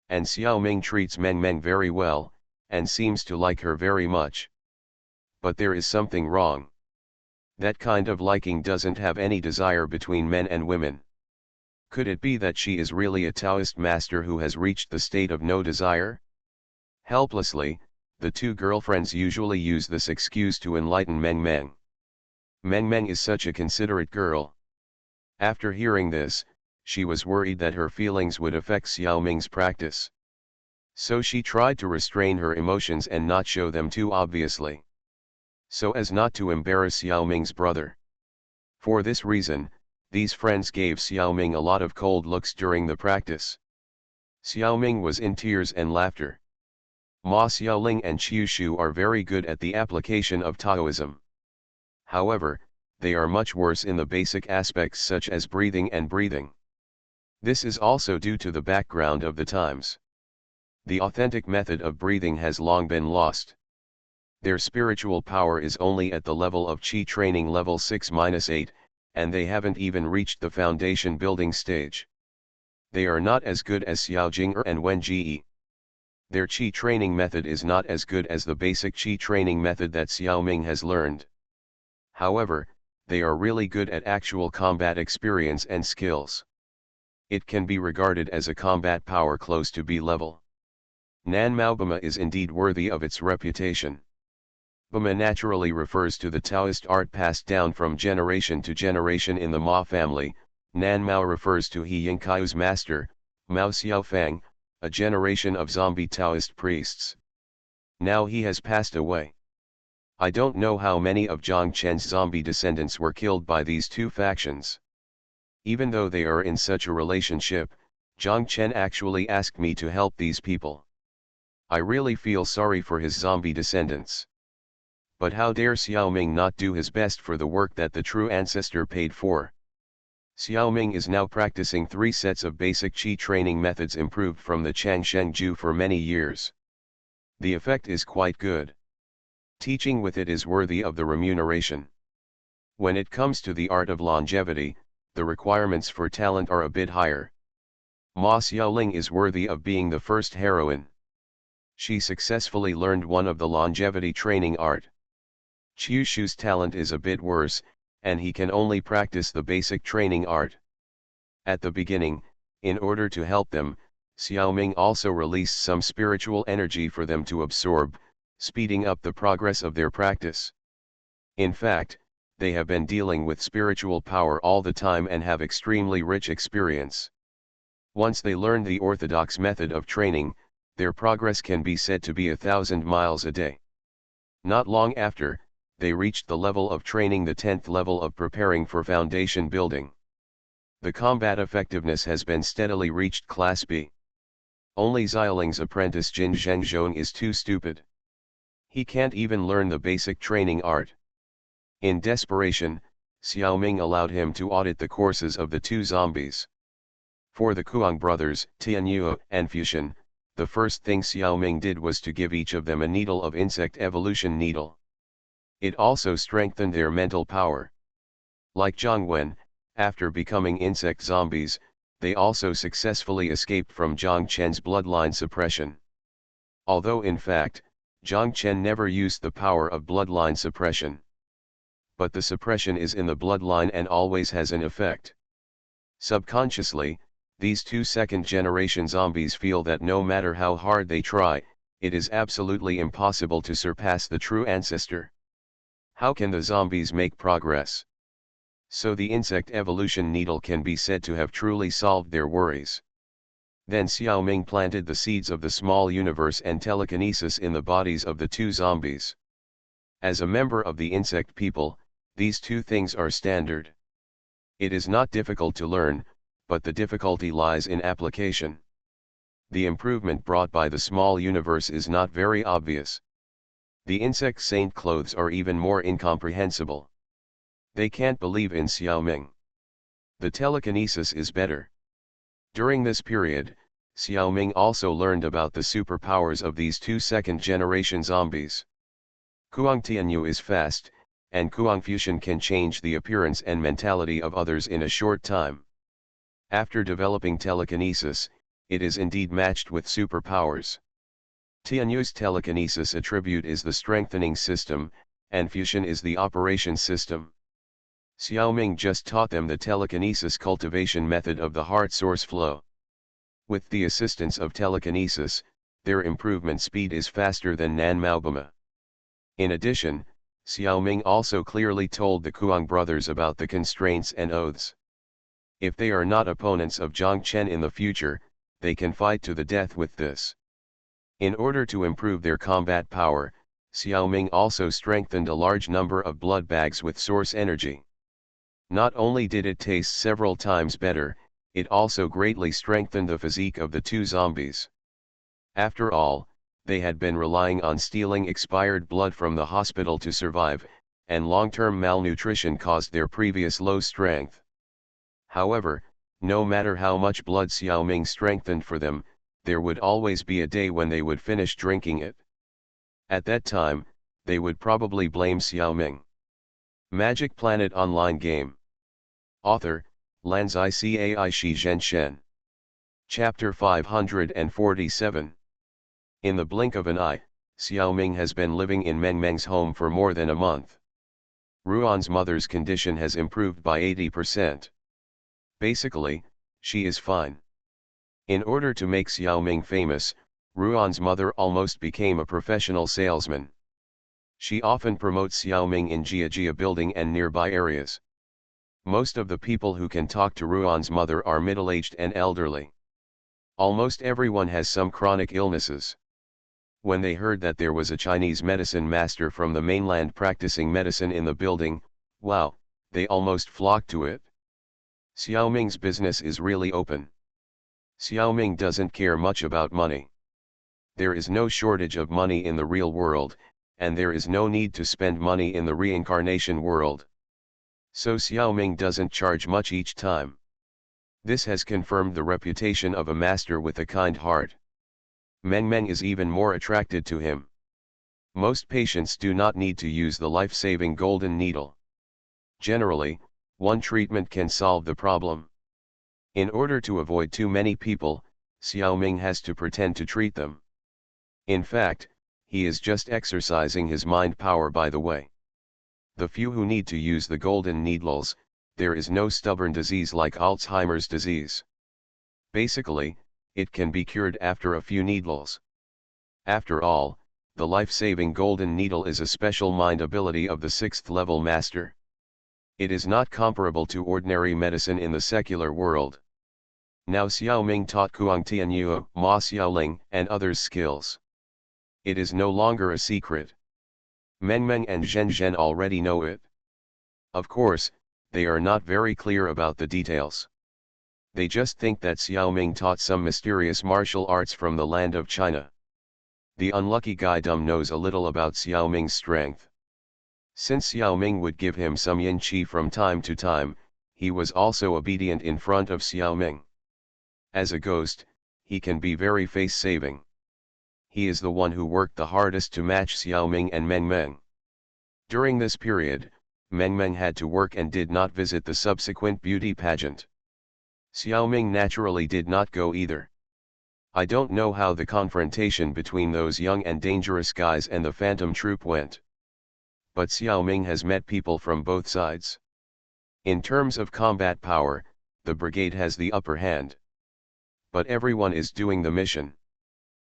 And Xiao Ming treats Meng Meng very well, and seems to like her very much. But there is something wrong. That kind of liking doesn't have any desire between men and women. Could it be that she is really a Taoist master who has reached the state of no desire? Helplessly, the two girlfriends usually use this excuse to enlighten Meng Meng. Meng Meng is such a considerate girl. After hearing this, she was worried that her feelings would affect Xiao Ming's practice. So she tried to restrain her emotions and not show them too obviously, so as not to embarrass Xiao Ming's brother. For this reason, these friends gave Xiao Ming a lot of cold looks during the practice. Xiao Ming was in tears and laughter. Ma Xiaoling and Qiu Shu are very good at the application of Taoism. However, they are much worse in the basic aspects such as breathing and breathing. This is also due to the background of the times. The authentic method of breathing has long been lost. Their spiritual power is only at the level of Qi training level 6-8, and they haven't even reached the foundation building stage. They are not as good as Xiao Jing'er and Wen Jie. Their Qi training method is not as good as the basic Qi training method that Xiao Ming has learned. However, they are really good at actual combat experience and skills. It can be regarded as a combat power close to B level. Nan Mao Bama is indeed worthy of its reputation. Bama naturally refers to the Taoist art passed down from generation to generation in the Ma family. Nan Mao refers to He Yingkaiu's master, Mao Xiaofang, a generation of zombie Taoist priests. Now he has passed away. I don't know how many of Zhang Chen's zombie descendants were killed by these two factions. Even though they are in such a relationship, Zhang Chen actually asked me to help these people. I really feel sorry for his zombie descendants. But how dare Xiao Ming not do his best for the work that the true ancestor paid for? Xiao Ming is now practicing 3 sets of basic Qi training methods improved from the Changsheng Ju for many years. The effect is quite good. Teaching with it is worthy of the remuneration. When it comes to the art of longevity, the requirements for talent are a bit higher. Ma Xiaoling is worthy of being the first heroine. She successfully learned one of the longevity training art. Qiu Shu's talent is a bit worse, and he can only practice the basic training art. At the beginning, in order to help them, Xiao Ming also released some spiritual energy for them to absorb, speeding up the progress of their practice. In fact, they have been dealing with spiritual power all the time and have extremely rich experience. Once they learn the orthodox method of training, their progress can be said to be 1,000 miles a day. Not long after, they reached the level of training, the 10th level of preparing for foundation building. The combat effectiveness has been steadily reached Class B. Only Xiaoling's apprentice Jin Zhengzhong is too stupid. He can't even learn the basic training art. In desperation, Xiao Ming allowed him to audit the courses of the 2 zombies. For the Kuang brothers, Tianyuo and Fuxian, the first thing Xiao Ming did was to give each of them a needle of insect evolution needle. It also strengthened their mental power. Like Zhang Wen, after becoming insect zombies, they also successfully escaped from Zhang Chen's bloodline suppression. Although in fact, Zhang Chen never used the power of bloodline suppression. But the suppression is in the bloodline and always has an effect. Subconsciously, these two second-generation zombies feel that no matter how hard they try, it is absolutely impossible to surpass the true ancestor. How can the zombies make progress? So the insect evolution needle can be said to have truly solved their worries. Then Xiaoming planted the seeds of the small universe and telekinesis in the bodies of the two zombies. As a member of the insect people, these two things are standard. It is not difficult to learn, but the difficulty lies in application. The improvement brought by the small universe is not very obvious. The insect saint clothes are even more incomprehensible. They can't believe in Xiaoming. The telekinesis is better. During this period, Xiaoming also learned about the superpowers of these two second-generation zombies. Kuang Tianyu is fast, and Kuang Fusion can change the appearance and mentality of others in a short time. After developing telekinesis, it is indeed matched with superpowers. Tianyu's telekinesis attribute is the strengthening system, and Fusion is the operation system. Xiaoming just taught them the telekinesis cultivation method of the heart source flow. With the assistance of telekinesis, their improvement speed is faster than Nan Maobama. In addition, Xiaoming also clearly told the Kuang brothers about the constraints and oaths. If they are not opponents of Zhang Chen in the future, they can fight to the death with this. In order to improve their combat power, Xiaoming also strengthened a large number of blood bags with source energy. Not only did it taste several times better, it also greatly strengthened the physique of the two zombies. After all, they had been relying on stealing expired blood from the hospital to survive, and long-term malnutrition caused their previous low strength. However, no matter how much blood Xiaoming strengthened for them, there would always be a day when they would finish drinking it. At that time, they would probably blame Xiaoming. Magic Planet Online Game. Author, Lanzai Cai Shi Zhen Shen. Chapter 547. In the blink of an eye, Xiaoming has been living in Meng Meng's home for more than a month. Ruan's mother's condition has improved by 80%. Basically, she is fine. In order to make Xiaoming famous, Ruan's mother almost became a professional salesman. She often promotes Xiaoming in Jia building and nearby areas. Most of the people who can talk to Ruan's mother are middle-aged and elderly. Almost everyone has some chronic illnesses. When they heard that there was a Chinese medicine master from the mainland practicing medicine in the building, wow, they almost flocked to it. Xiaoming's business is really open. Xiaoming doesn't care much about money. There is no shortage of money in the real world, and there is no need to spend money in the reincarnation world. So Xiaoming doesn't charge much each time. This has confirmed the reputation of a master with a kind heart. Meng Meng is even more attracted to him. Most patients do not need to use the life-saving golden needle. Generally, one treatment can solve the problem. In order to avoid too many people, Xiaoming has to pretend to treat them. In fact, he is just exercising his mind power by the way. The few who need to use the golden needles, there is no stubborn disease like Alzheimer's disease. Basically, it can be cured after a few needles. After all, the life-saving golden needle is a special mind ability of the 6th level master. It is not comparable to ordinary medicine in the secular world. Now Xiaoming taught Kuang Tianyu, Ma Xiaoling, and others skills. It is no longer a secret. Meng Meng and Zhen Zhen already know it. Of course, they are not very clear about the details. They just think that Xiaoming taught some mysterious martial arts from the land of China. The unlucky guy Dum knows a little about Xiaoming's strength. Since Xiaoming would give him some yin qi from time to time, he was also obedient in front of Xiaoming. As a ghost, he can be very face-saving. He is the one who worked the hardest to match Xiaoming and Meng Meng. During this period, Meng Meng had to work and did not visit the subsequent beauty pageant. Xiaoming naturally did not go either. I don't know how the confrontation between those young and dangerous guys and the Phantom Troop went. But Xiao Ming has met people from both sides. In terms of combat power, the brigade has the upper hand. But everyone is doing the mission.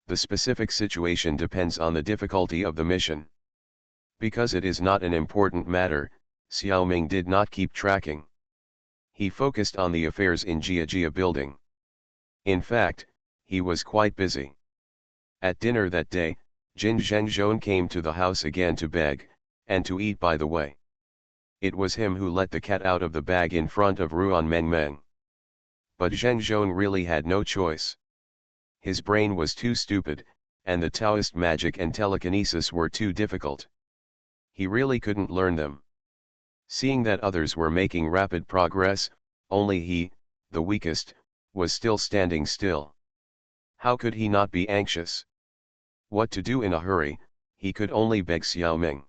The specific situation depends on the difficulty of the mission. Because it is not an important matter, Xiao Ming did not keep tracking. He focused on the affairs in Jia building. In fact, he was quite busy. At dinner that day, Jin Zhenzhong came to the house again to beg, and to eat by the way. It was him who let the cat out of the bag in front of Ruan Mengmeng. But Zhenzhong really had no choice. His brain was too stupid, and the Taoist magic and telekinesis were too difficult. He really couldn't learn them. Seeing that others were making rapid progress, only he, the weakest, was still standing still. How could he not be anxious? What to do in a hurry, he could only beg Xiao Ming.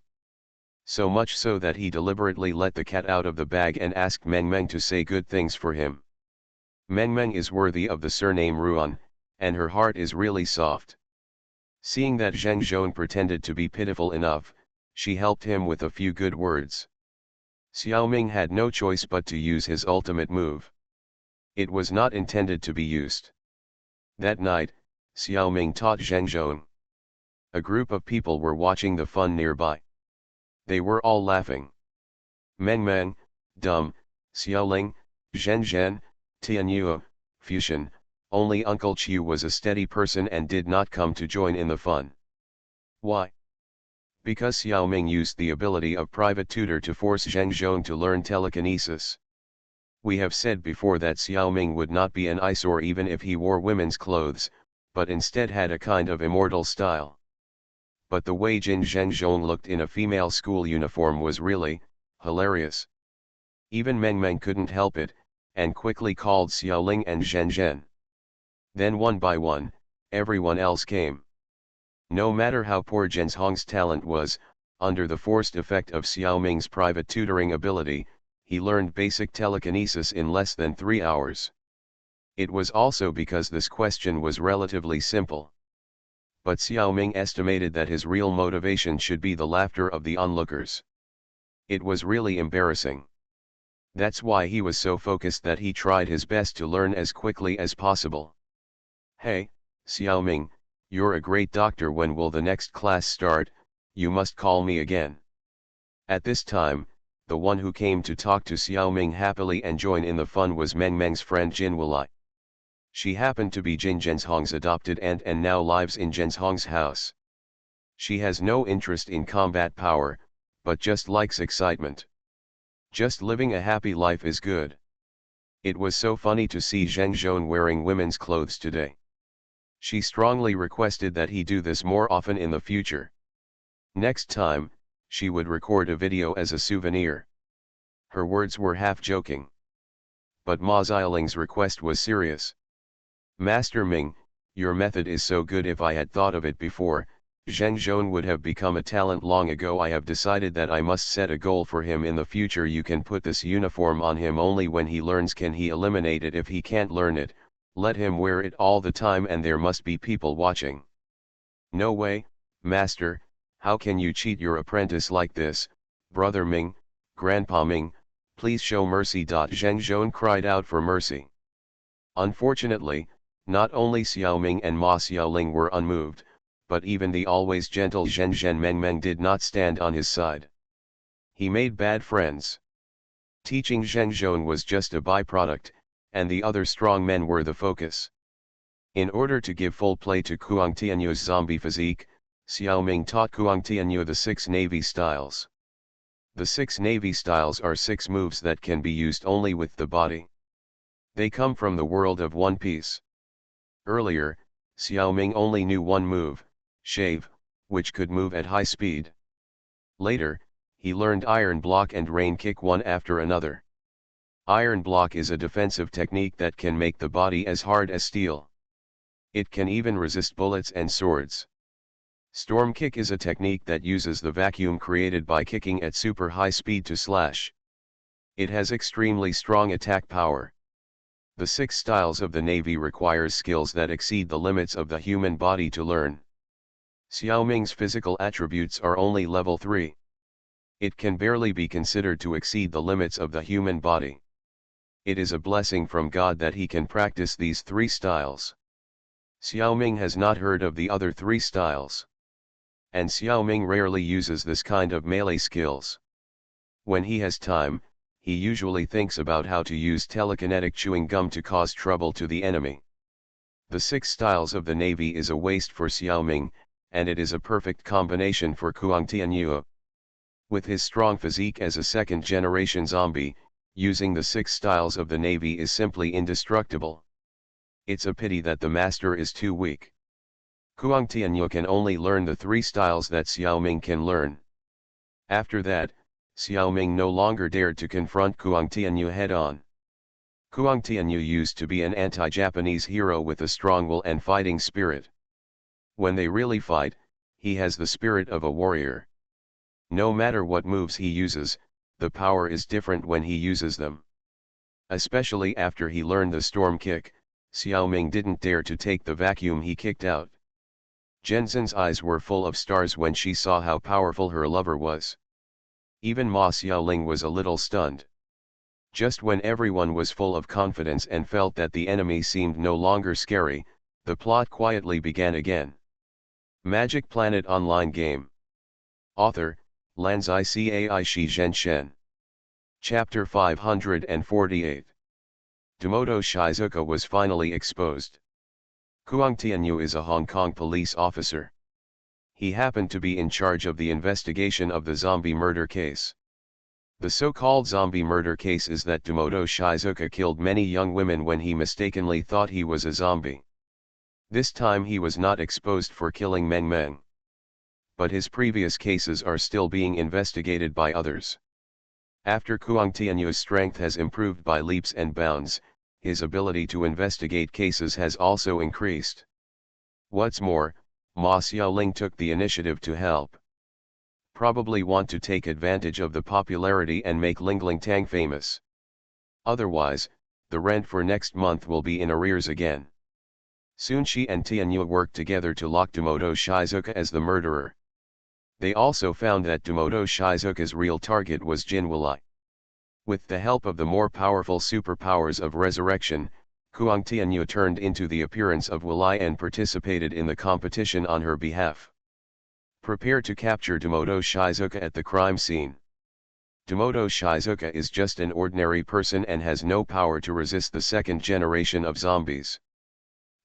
So much so that he deliberately let the cat out of the bag and asked Meng Meng to say good things for him. Meng Meng is worthy of the surname Ruan, and her heart is really soft. Seeing that Zheng Zhong pretended to be pitiful enough, she helped him with a few good words. Xiao Ming had no choice but to use his ultimate move. It was not intended to be used. That night, Xiao Ming taught Zheng Zhong. A group of people were watching the fun nearby. They were all laughing. Meng Meng, Dumb, Xiaoling, Zhen Zhen, Tianyue, Fuxian, only Uncle Chiu was a steady person and did not come to join in the fun. Why? Because Xiao Ming used the ability of private tutor to force Zheng Zhong to learn telekinesis. We have said before that Xiao Ming would not be an eyesore even if he wore women's clothes, but instead had a kind of immortal style. But the way Jin Zhenzhong looked in a female school uniform was really hilarious. Even Meng Meng couldn't help it, and quickly called Xiaoling and Zhen Zhen. Then one by one, everyone else came. No matter how poor Zhenzhong's talent was, under the forced effect of Xiao Ming's private tutoring ability, he learned basic telekinesis in less than 3 hours. It was also because this question was relatively simple. But Xiao Ming estimated that his real motivation should be the laughter of the onlookers. It was really embarrassing. That's why he was so focused that he tried his best to learn as quickly as possible. Hey, Xiao Ming, you're a great doctor. When will the next class start? You must call me again. At this time, the one who came to talk to Xiao Ming happily and join in the fun was Meng Meng's friend Jin Walai. She happened to be Jin Zhenzhong's adopted aunt and now lives in Zhenzhong's house. She has no interest in combat power, but just likes excitement. Just living a happy life is good. It was so funny to see Zheng Zhong wearing women's clothes today. She strongly requested that he do this more often in the future. Next time, she would record a video as a souvenir. Her words were half joking. But Ma Xiaoling's request was serious. Master Ming, your method is so good. If I had thought of it before, Zheng Zhong would have become a talent long ago. I have decided that I must set a goal for him in the future. You can put this uniform on him only when he learns. Can he eliminate it? If he can't learn it, let him wear it all the time and there must be people watching. No way, Master, how can you cheat your apprentice like this? Brother Ming, Grandpa Ming, please show mercy. Zheng Zhong cried out for mercy. Unfortunately, not only Xiao Ming and Ma Xiaoling were unmoved, but even the always gentle Zhen Zhen Meng Meng did not stand on his side. He made bad friends. Teaching Zheng Zhong was just a byproduct, and the other strong men were the focus. In order to give full play to Kuang Tianyu's zombie physique, Xiao Ming taught Kuang Tianyu the 6 Navy styles. The 6 Navy styles are 6 moves that can be used only with the body. They come from the world of One Piece. Earlier, Xiao Ming only knew one move, shave, which could move at high speed. Later, he learned Iron Block and Rain Kick one after another. Iron Block is a defensive technique that can make the body as hard as steel. It can even resist bullets and swords. Storm Kick is a technique that uses the vacuum created by kicking at super high speed to slash. It has extremely strong attack power. The 6 styles of the Navy requires skills that exceed the limits of the human body to learn. Xiaoming's physical attributes are only level 3. It can barely be considered to exceed the limits of the human body. It is a blessing from God that he can practice these 3 styles. Xiaoming has not heard of the other 3 styles. And Xiaoming rarely uses this kind of melee skills. When he has time, he usually thinks about how to use telekinetic chewing gum to cause trouble to the enemy. The 6 styles of the Navy is a waste for Xiaoming, and it is a perfect combination for Kuang Tianyue. With his strong physique as a second-generation zombie, using the 6 styles of the Navy is simply indestructible. It's a pity that the master is too weak. Kuang Tianyue can only learn the 3 styles that Xiaoming can learn. After that, Xiaoming no longer dared to confront Kuang Tianyue head-on. Kuang Tianyue used to be an anti-Japanese hero with a strong will and fighting spirit. When they really fight, he has the spirit of a warrior. No matter what moves he uses, the power is different when he uses them. Especially after he learned the storm kick, Xiaoming didn't dare to take the vacuum he kicked out. Zhenzin's eyes were full of stars when she saw how powerful her lover was. Even Ma Xiaoling was a little stunned. Just when everyone was full of confidence and felt that the enemy seemed no longer scary, the plot quietly began again. Magic Planet Online Game. Author, Lanzai Cai Shi Zhen Shen. Chapter 548. Dumoto Shizuka was finally exposed. Kuang Tianyue is a Hong Kong police officer. He happened to be in charge of the investigation of the zombie murder case. The so-called zombie murder case is that Dumoto Shizuka killed many young women when he mistakenly thought he was a zombie. This time he was not exposed for killing Meng Meng. But his previous cases are still being investigated by others. After Kuang Tianyue's strength has improved by leaps and bounds, his ability to investigate cases has also increased. What's more, Ma Xiaoling took the initiative to help. Probably want to take advantage of the popularity and make Lingling Tang famous. Otherwise, the rent for next month will be in arrears again. Soon she and Tianyue worked together to lock Dumoto Shizuka as the murderer. They also found that Dumoto Shizuka's real target was Jin Wulai. With the help of the more powerful superpowers of resurrection, Kuang Tianyue turned into the appearance of Wulai and participated in the competition on her behalf. Prepare to capture Dumoto Shizuka at the crime scene. Dumoto Shizuka is just an ordinary person and has no power to resist the second generation of zombies.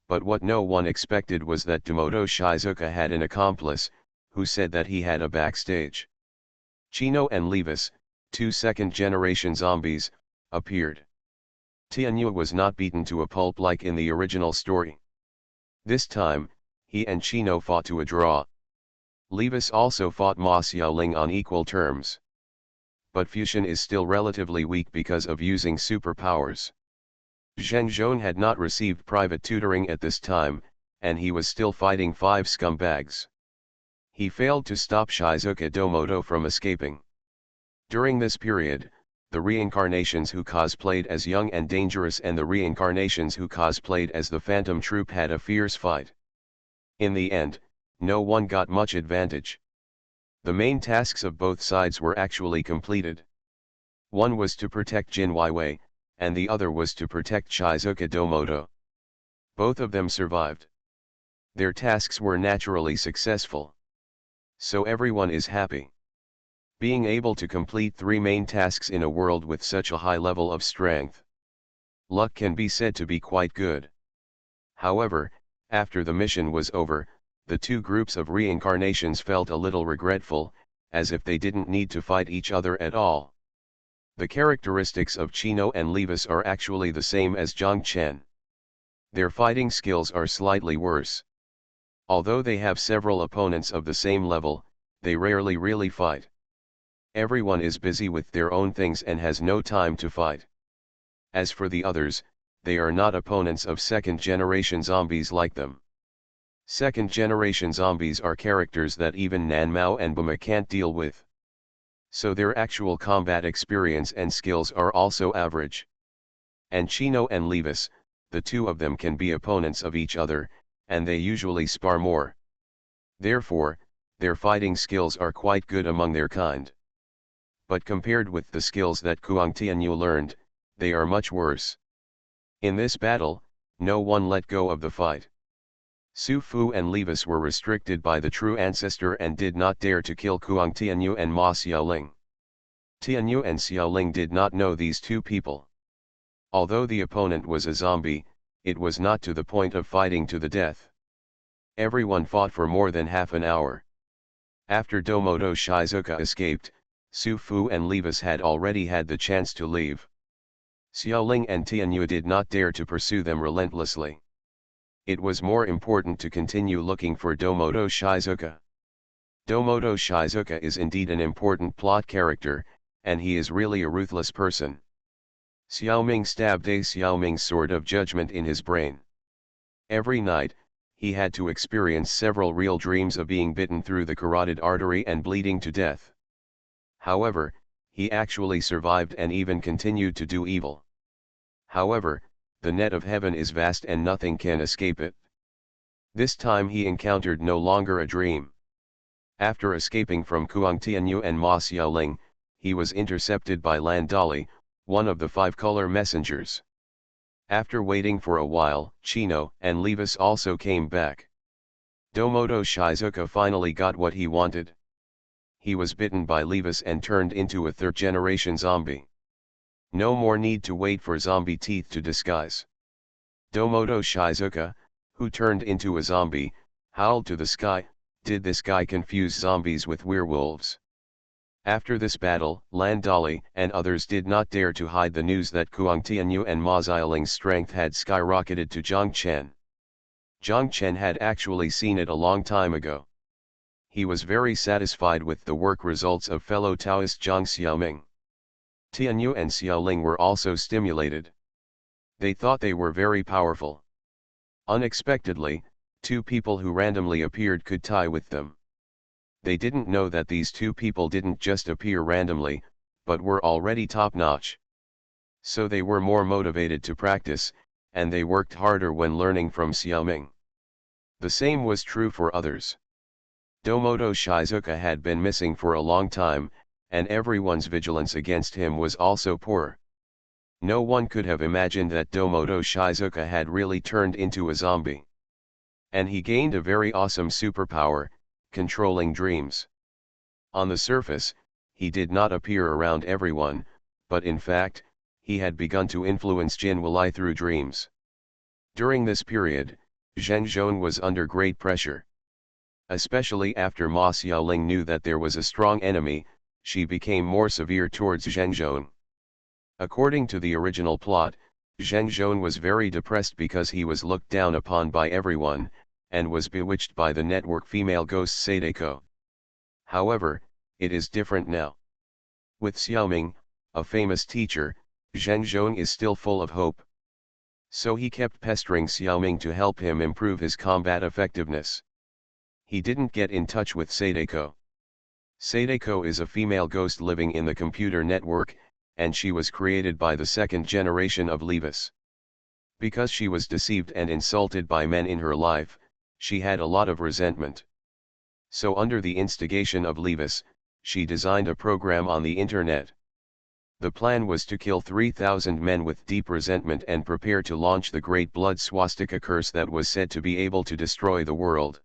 But what no one expected was that Dumoto Shizuka had an accomplice, who said that he had a backstage. Chino and Levis, 2 second-generation zombies, appeared. Tianyue was not beaten to a pulp like in the original story. This time, he and Chino fought to a draw. Levis also fought Ma Xiaoling on equal terms. But Fusion is still relatively weak because of using superpowers. Zheng Zhong had not received private tutoring at this time, and he was still fighting 5 scumbags. He failed to stop Shizuka Domoto from escaping. During this period, the reincarnations who cosplayed as Young and Dangerous and the reincarnations who cosplayed as the Phantom Troop had a fierce fight. In the end, no one got much advantage. The main tasks of both sides were actually completed. One was to protect Jin Weiwei, and the other was to protect Shizuka Domoto. Both of them survived. Their tasks were naturally successful. So everyone is happy. Being able to complete 3 main tasks in a world with such a high level of strength. Luck can be said to be quite good. However, after the mission was over, the 2 groups of reincarnations felt a little regretful, as if they didn't need to fight each other at all. The characteristics of Chino and Levis are actually the same as Zhang Chen. Their fighting skills are slightly worse. Although they have several opponents of the same level, they rarely really fight. Everyone is busy with their own things and has no time to fight. As for the others, they are not opponents of second-generation zombies like them. Second-generation zombies are characters that even Nan Mao and Buma can't deal with. So their actual combat experience and skills are also average. and Chino and Levis, the two of them can be opponents of each other, and they usually spar more. Therefore, their fighting skills are quite good among their kind. But compared with the skills that Kuang Tianyu learned, they are much worse. In this battle, no one let go of the fight. Su Fu and Levis were restricted by the true ancestor and did not dare to kill Kuang Tianyu and Ma Xiaoling. Tianyu and Xiaoling did not know these two people. Although the opponent was a zombie, it was not to the point of fighting to the death. Everyone fought for more than half an hour. After Domodo Shizuka escaped, Su Fu and Levis had already had the chance to leave. Xiaoling and Tianyu did not dare to pursue them relentlessly. It was more important to continue looking for Domodo Shizuka. Domodo Shizuka is indeed an important plot character, and he is really a ruthless person. Xiaoming stabbed a Xiaoming's sword of judgment in his brain. Every night, he had to experience several real dreams of being bitten through the carotid artery and bleeding to death. However, he actually survived and even continued to do evil. However, the net of heaven is vast and nothing can escape it. This time he encountered no longer a dream. After escaping from Kuang Tianyu and Ma Xiaoling, he was intercepted by Lan Dali, one of the 5 color messengers. After waiting for a while, Chino and Levis also came back. Domodo Shizuka finally got what he wanted. He was bitten by Levis and turned into a 3rd-generation zombie. No more need to wait for zombie teeth to disguise. Domodo Shizuka, who turned into a zombie, howled to the sky, "Did this guy confuse zombies with werewolves?" After this battle, Lan Dali and others did not dare to hide the news that Kuang Tianyu and Ma Xiaoling's strength had skyrocketed to Zhang Chen. Zhang Chen had actually seen it a long time ago. He was very satisfied with the work results of fellow Taoist Zhang Xiaoming. Tianyu and Xiaoling were also stimulated. They thought they were very powerful. Unexpectedly, 2 people who randomly appeared could tie with them. They didn't know that these 2 people didn't just appear randomly, but were already top-notch. So they were more motivated to practice, and they worked harder when learning from Xiaoming. The same was true for others. Domodo Shizuka had been missing for a long time, and everyone's vigilance against him was also poor. No one could have imagined that Domodo Shizuka had really turned into a zombie. And he gained a very awesome superpower, controlling dreams. On the surface, he did not appear around everyone, but in fact, he had begun to influence Jin Wulai through dreams. During this period, Zheng Zhong was under great pressure. Especially after Ma Xiaoling knew that there was a strong enemy, she became more severe towards Zheng Zhong. According to the original plot, Zheng Zhong was very depressed because he was looked down upon by everyone, and was bewitched by the network female ghost Sadako. However, it is different now. With Xiaoming, a famous teacher, Zheng Zhong is still full of hope. So he kept pestering Xiaoming to help him improve his combat effectiveness. He didn't get in touch with Sadako. Sadako is a female ghost living in the computer network, and she was created by the 2nd generation of Levis. Because she was deceived and insulted by men in her life, she had a lot of resentment. So under the instigation of Levis, she designed a program on the internet. The plan was to kill 3,000 men with deep resentment and prepare to launch the Great Blood Swastika curse that was said to be able to destroy the world.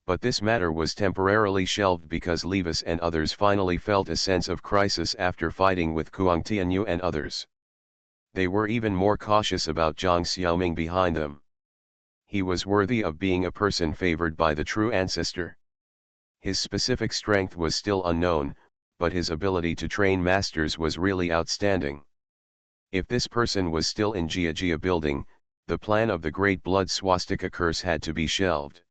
But this matter was temporarily shelved because Levis and others finally felt a sense of crisis after fighting with Kuang Tianyu and others. They were even more cautious about Zhang Xiaoming behind them. He was worthy of being a person favored by the true ancestor. His specific strength was still unknown, but his ability to train masters was really outstanding. If this person was still in Jia building, the plan of the Great Blood Swastika curse had to be shelved.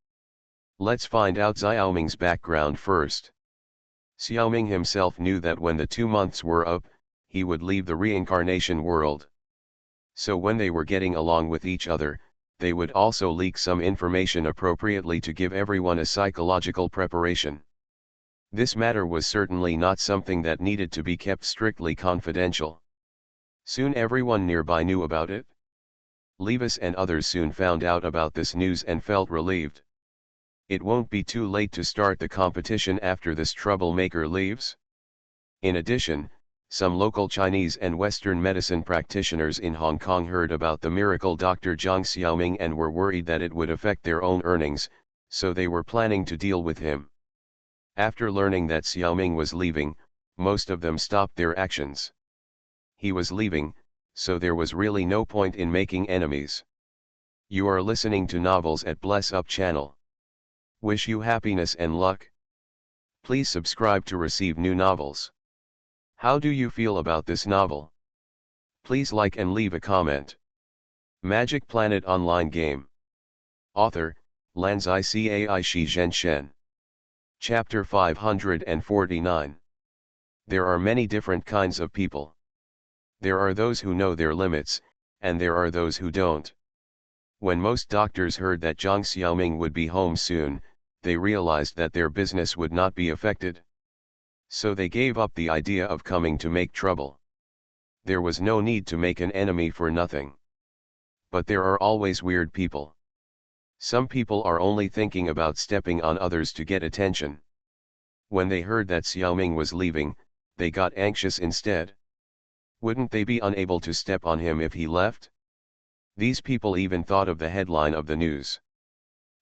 Let's find out Xiaoming's background first. Xiaoming himself knew that when the 2 months were up, he would leave the reincarnation world. So when they were getting along with each other, they would also leak some information appropriately to give everyone a psychological preparation. This matter was certainly not something that needed to be kept strictly confidential. Soon everyone nearby knew about it. Levis and others soon found out about this news and felt relieved. It won't be too late to start the competition after this troublemaker leaves. In addition, some local Chinese and Western medicine practitioners in Hong Kong heard about the miracle Dr. Zhang Xiaoming and were worried that it would affect their own earnings, so they were planning to deal with him. After learning that Xiaoming was leaving, most of them stopped their actions. He was leaving, so there was really no point in making enemies. You are listening to Novels at Bless Up channel. Wish you happiness and luck. Please subscribe to receive new novels. How do you feel about this novel? Please like and leave a comment. Magic Planet Online Game. Author, Lanzai Cai Shi Zhen Shen. Chapter 549. There are many different kinds of people. There are those who know their limits, and there are those who don't. When most doctors heard that Zhang Xiaoming would be home soon, they realized that their business would not be affected. So they gave up the idea of coming to make trouble. There was no need to make an enemy for nothing. But there are always weird people. Some people are only thinking about stepping on others to get attention. When they heard that Xiaoming was leaving, they got anxious instead. Wouldn't they be unable to step on him if he left? These people even thought of the headline of the news.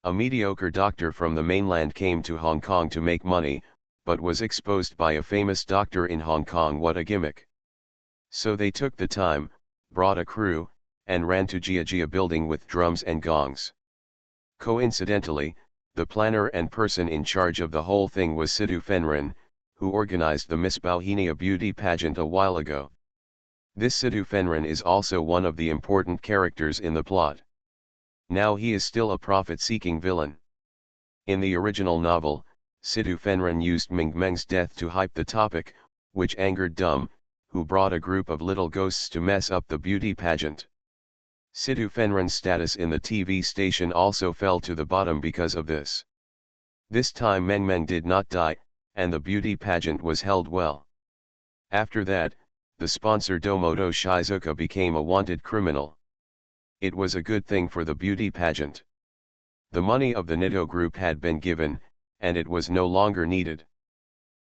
A mediocre doctor from the mainland came to Hong Kong to make money, but was exposed by a famous doctor in Hong Kong. What a gimmick. So they took the time, brought a crew, and ran to Jia building with drums and gongs. Coincidentally, the planner and person in charge of the whole thing was Sidhu Fenrin, who organized the Miss Bauhinia beauty pageant a while ago. This Sidhu Fenrin is also one of the important characters in the plot. Now he is still a profit-seeking villain. In the original novel, Sidhu Fenrin used Ming Meng's death to hype the topic, which angered Dum, who brought a group of little ghosts to mess up the beauty pageant. Sidhu Fenrin's status in the TV station also fell to the bottom because of this. This time Meng Meng did not die, and the beauty pageant was held well. After that, the sponsor Domodo Shizuka became a wanted criminal. It was a good thing for the beauty pageant. The money of the Nitto group had been given, and it was no longer needed.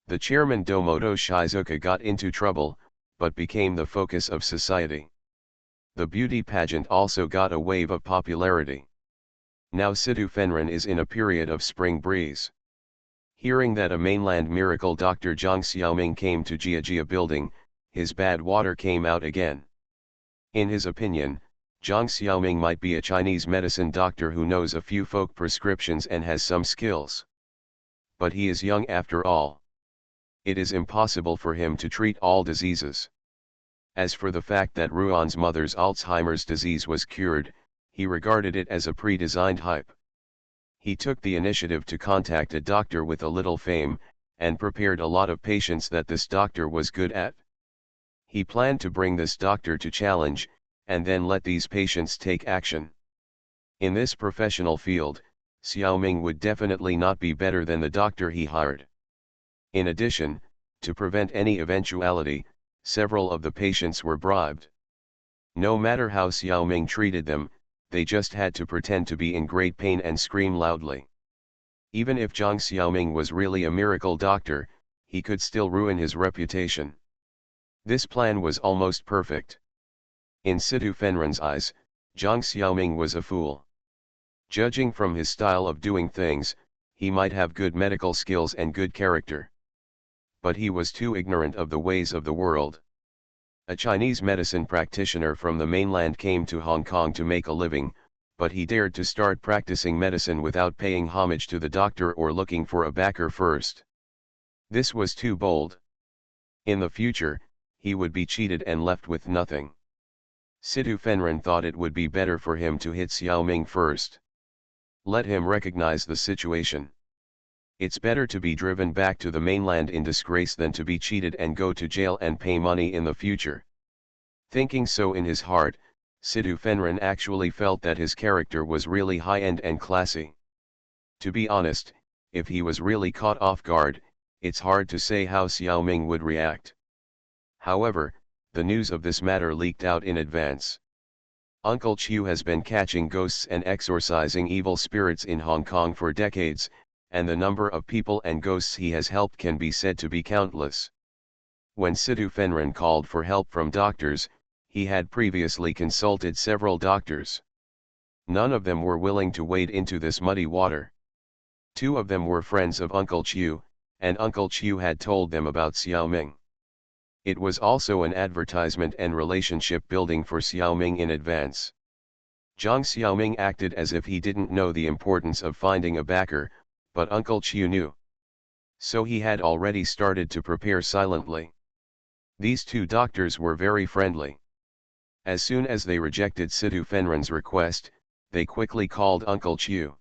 The chairman Domodo Shizuka got into trouble, but became the focus of society. The beauty pageant also got a wave of popularity. Now Sidhu Fenrin is in a period of spring breeze. Hearing that a mainland miracle Dr. Zhang Xiaoming came to Jia building, his bad water came out again. In his opinion, Zhang Xiaoming might be a Chinese medicine doctor who knows a few folk prescriptions and has some skills. But he is young after all. It is impossible for him to treat all diseases. As for the fact that Ruan's mother's Alzheimer's disease was cured, he regarded it as a pre-designed hype. He took the initiative to contact a doctor with a little fame, and prepared a lot of patients that this doctor was good at. He planned to bring this doctor to challenge, and then let these patients take action. In this professional field, Xiaoming would definitely not be better than the doctor he hired. In addition, to prevent any eventuality, several of the patients were bribed. No matter how Xiaoming treated them, they just had to pretend to be in great pain and scream loudly. Even if Zhang Xiaoming was really a miracle doctor, he could still ruin his reputation. This plan was almost perfect. In Sidhu Fenrin's eyes, Zhang Xiaoming was a fool. Judging from his style of doing things, he might have good medical skills and good character. But he was too ignorant of the ways of the world. A Chinese medicine practitioner from the mainland came to Hong Kong to make a living, but he dared to start practicing medicine without paying homage to the doctor or looking for a backer first. This was too bold. In the future, he would be cheated and left with nothing. Sidhu Fenrin thought it would be better for him to hit Xiaoming first. Let him recognize the situation. It's better to be driven back to the mainland in disgrace than to be cheated and go to jail and pay money in the future. Thinking so in his heart, Sidhu Fenrin actually felt that his character was really high-end and classy. To be honest, if he was really caught off guard, it's hard to say how Xiaoming would react. However, the news of this matter leaked out in advance. Uncle Chew has been catching ghosts and exorcising evil spirits in Hong Kong for decades, and the number of people and ghosts he has helped can be said to be countless. When Situ Fenren called for help from doctors, he had previously consulted several doctors. None of them were willing to wade into this muddy water. Two of them were friends of Uncle Chew, and Uncle Chew had told them about Xiaoming. It was also an advertisement and relationship building for Xiaoming in advance. Zhang Xiaoming acted as if he didn't know the importance of finding a backer, but Uncle Chew knew. So he had already started to prepare silently. These two doctors were very friendly. As soon as they rejected Situ Fenren's request, they quickly called Uncle Chew.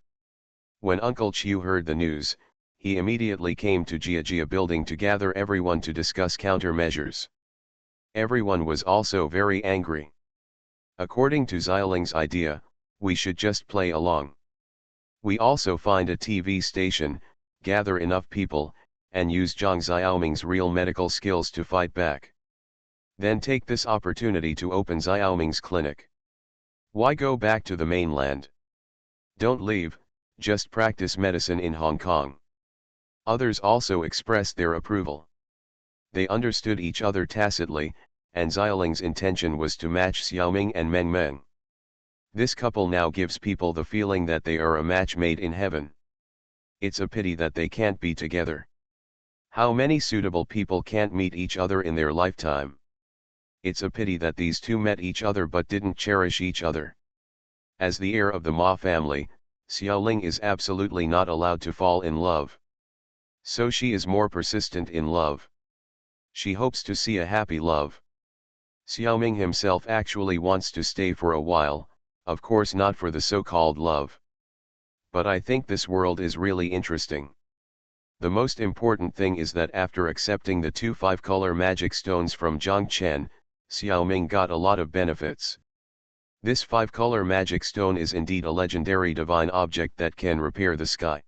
When Uncle Chew heard the news, he immediately came to Jia building to gather everyone to discuss countermeasures. Everyone was also very angry. According to Xiaoling's idea, we should just play along. We also find a TV station, gather enough people, and use Zhang Xiaoming's real medical skills to fight back. Then take this opportunity to open Xiaoming's clinic. Why go back to the mainland? Don't leave, just practice medicine in Hong Kong. Others also expressed their approval. They understood each other tacitly, and Xiaoling's intention was to match Xiaoming and Meng Meng. This couple now gives people the feeling that they are a match made in heaven. It's a pity that they can't be together. How many suitable people can't meet each other in their lifetime? It's a pity that these two met each other but didn't cherish each other. As the heir of the Ma family, Xiaoling is absolutely not allowed to fall in love. So she is more persistent in love. She hopes to see a happy love. Xiaoming himself actually wants to stay for a while, of course not for the so-called love. But I think this world is really interesting. The most important thing is that after accepting the two 5-color magic stones from Zhang Chen, Xiaoming got a lot of benefits. This 5-color magic stone is indeed a legendary divine object that can repair the sky.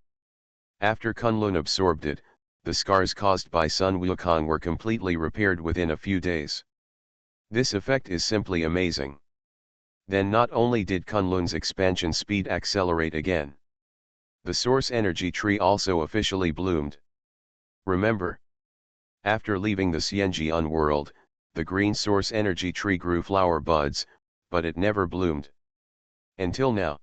After Kunlun absorbed it, the scars caused by Sun Wukong were completely repaired within a few days. This effect is simply amazing. Then not only did Kunlun's expansion speed accelerate again. The source energy tree also officially bloomed. Remember, after leaving the Xianjian world, the green source energy tree grew flower buds, but it never bloomed. Until now.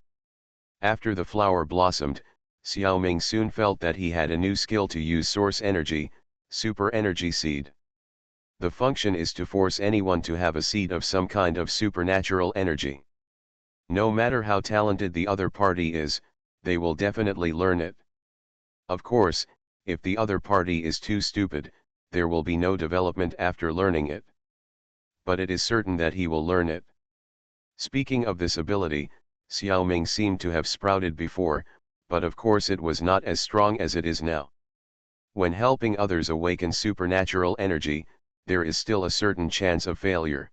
After the flower blossomed, Xiaoming soon felt that he had a new skill to use source energy, super energy seed. The function is to force anyone to have a seed of some kind of supernatural energy. No matter how talented the other party is, they will definitely learn it. Of course, if the other party is too stupid, there will be no development after learning it. But it is certain that he will learn it. Speaking of this ability, Xiaoming seemed to have sprouted before, but of course it was not as strong as it is now. When helping others awaken supernatural energy, there is still a certain chance of failure.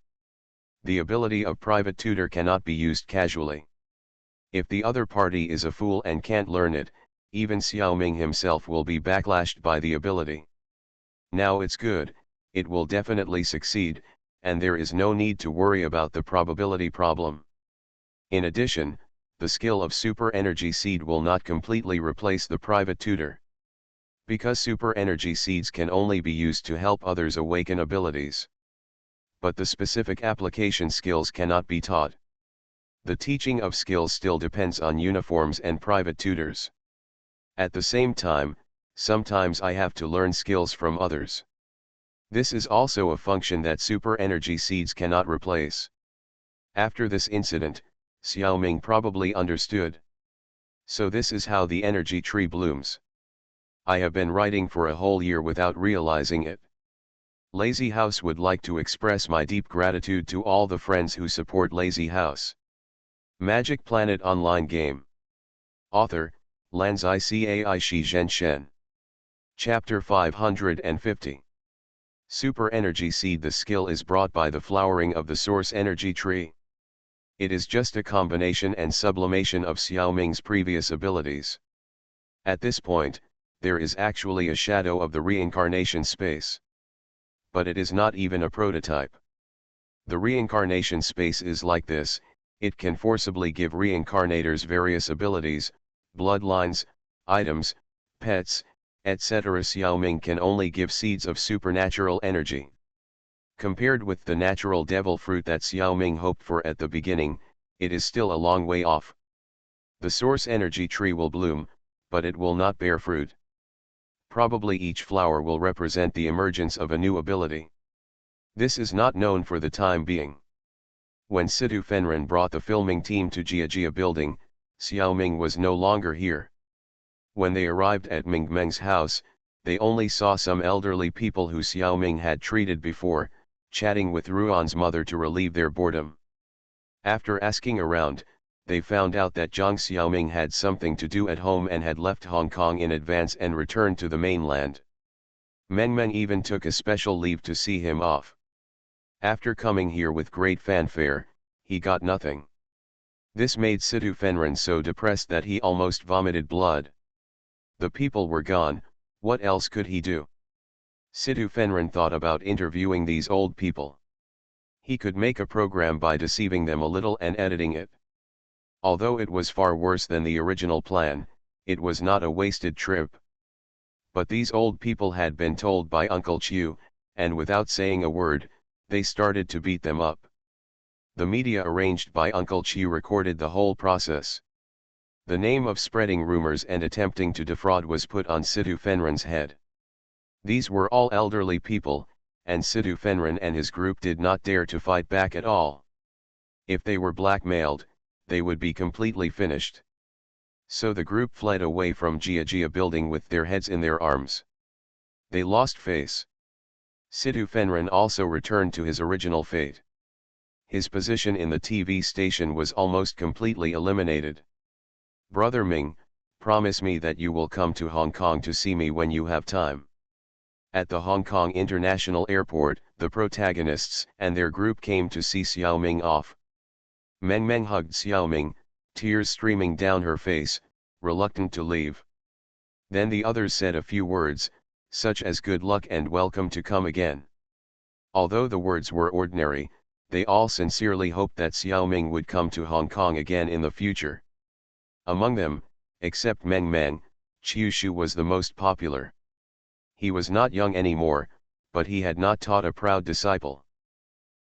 The ability of private tutor cannot be used casually. If the other party is a fool and can't learn it, even Xiaoming himself will be backlashed by the ability. Now it's good, it will definitely succeed, and there is no need to worry about the probability problem. In addition, the skill of super energy seed will not completely replace the private tutor. Because super energy seeds can only be used to help others awaken abilities. But the specific application skills cannot be taught. The teaching of skills still depends on uniforms and private tutors. At the same time, sometimes I have to learn skills from others. This is also a function that super energy seeds cannot replace. After this incident, Xiaoming probably understood. So this is how the energy tree blooms. I have been writing for a whole year without realizing it. Lazy House would like to express my deep gratitude to all the friends who support Lazy House. Magic Planet Online Game. Author, Lanzai Cai Shi Zhen Shen. Chapter 550. Super Energy Seed. The skill is brought by the flowering of the source energy tree. It is just a combination and sublimation of Xiaoming's previous abilities. At this point, there is actually a shadow of the reincarnation space. But it is not even a prototype. The reincarnation space is like this: it can forcibly give reincarnators various abilities, bloodlines, items, pets, etc. Xiaoming can only give seeds of supernatural energy. Compared with the natural devil fruit that Xiaoming hoped for at the beginning, it is still a long way off. The source energy tree will bloom, but it will not bear fruit. Probably each flower will represent the emergence of a new ability. This is not known for the time being. When Situ Fenren brought the filming team to Jia building, Xiaoming was no longer here. When they arrived at Ming Meng's house, they only saw some elderly people who Xiaoming had treated before, chatting with Ruan's mother to relieve their boredom. After asking around, they found out that Zhang Xiaoming had something to do at home and had left Hong Kong in advance and returned to the mainland. Meng Meng even took a special leave to see him off. After coming here with great fanfare, he got nothing. This made Situ Fenren so depressed that he almost vomited blood. The people were gone, what else could he do? Situ Fenren thought about interviewing these old people. He could make a program by deceiving them a little and editing it. Although it was far worse than the original plan, it was not a wasted trip. But these old people had been told by Uncle Chiu, and without saying a word, they started to beat them up. The media arranged by Uncle Chiu recorded the whole process. The name of spreading rumors and attempting to defraud was put on Situ Fenren's head. These were all elderly people, and Situ Fenren and his group did not dare to fight back at all. If they were blackmailed, they would be completely finished. So the group fled away from Jia building with their heads in their arms. They lost face. Situ Fenren also returned to his original fate. His position in the TV station was almost completely eliminated. Brother Ming, promise me that you will come to Hong Kong to see me when you have time. At the Hong Kong International Airport, the protagonists and their group came to see Xiaoming off. Meng Meng hugged Xiaoming, tears streaming down her face, reluctant to leave. Then the others said a few words, such as good luck and welcome to come again. Although the words were ordinary, they all sincerely hoped that Xiaoming would come to Hong Kong again in the future. Among them, except Meng Meng, Chiu Shu was the most popular. He was not young anymore, but he had not taught a proud disciple.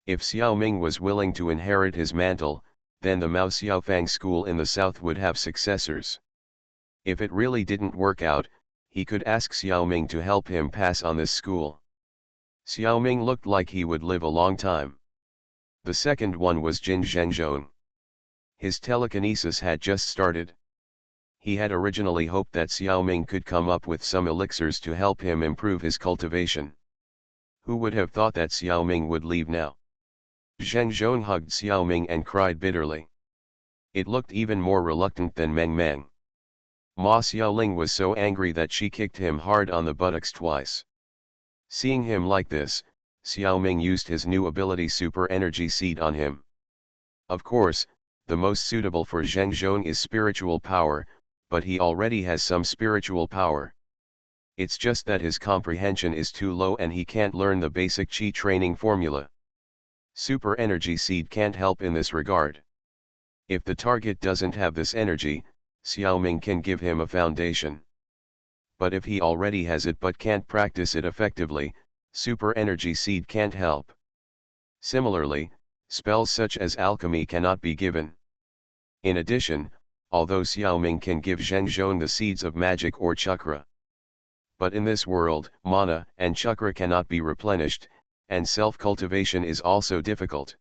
If Xiaoming was willing to inherit his mantle, then the Mao Xiaofang school in the south would have successors. If it really didn't work out, he could ask Xiaoming to help him pass on this school. Xiaoming looked like he would live a long time. The second one was Jin Zhengzhong. His telekinesis had just started. He had originally hoped that Xiaoming could come up with some elixirs to help him improve his cultivation. Who would have thought that Xiaoming would leave now? Zhengzhong hugged Xiaoming and cried bitterly. It looked even more reluctant than Meng Meng. Ma Xiaoling was so angry that she kicked him hard on the buttocks twice. Seeing him like this, Xiaoming used his new ability Super Energy Seed on him. Of course, the most suitable for Zhengzhong is spiritual power, but he already has some spiritual power. It's just that his comprehension is too low and he can't learn the basic Qi training formula. Super Energy Seed can't help in this regard. If the target doesn't have this energy, Xiaoming can give him a foundation. But if he already has it but can't practice it effectively, Super Energy Seed can't help. Similarly, spells such as alchemy cannot be given. In addition, although Xiaoming can give Zhengzhong the seeds of magic or chakra, but in this world, mana and chakra cannot be replenished, and self-cultivation is also difficult.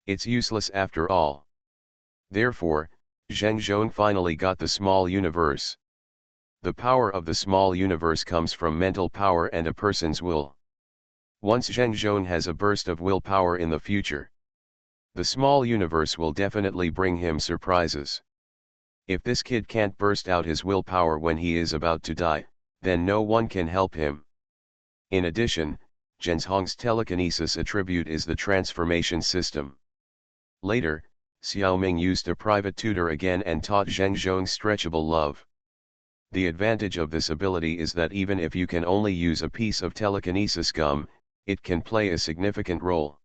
It's useless after all. Therefore, Zhengzhong finally got the small universe. The power of the small universe comes from mental power and a person's will. Once Zhengzhong has a burst of willpower in the future, the small universe will definitely bring him surprises. If this kid can't burst out his willpower when he is about to die, then no one can help him. In addition, Zhengzhong's telekinesis attribute is the transformation system. Later, Xiaoming used a private tutor again and taught Zhengzhong stretchable love. The advantage of this ability is that even if you can only use a piece of telekinesis gum, it can play a significant role.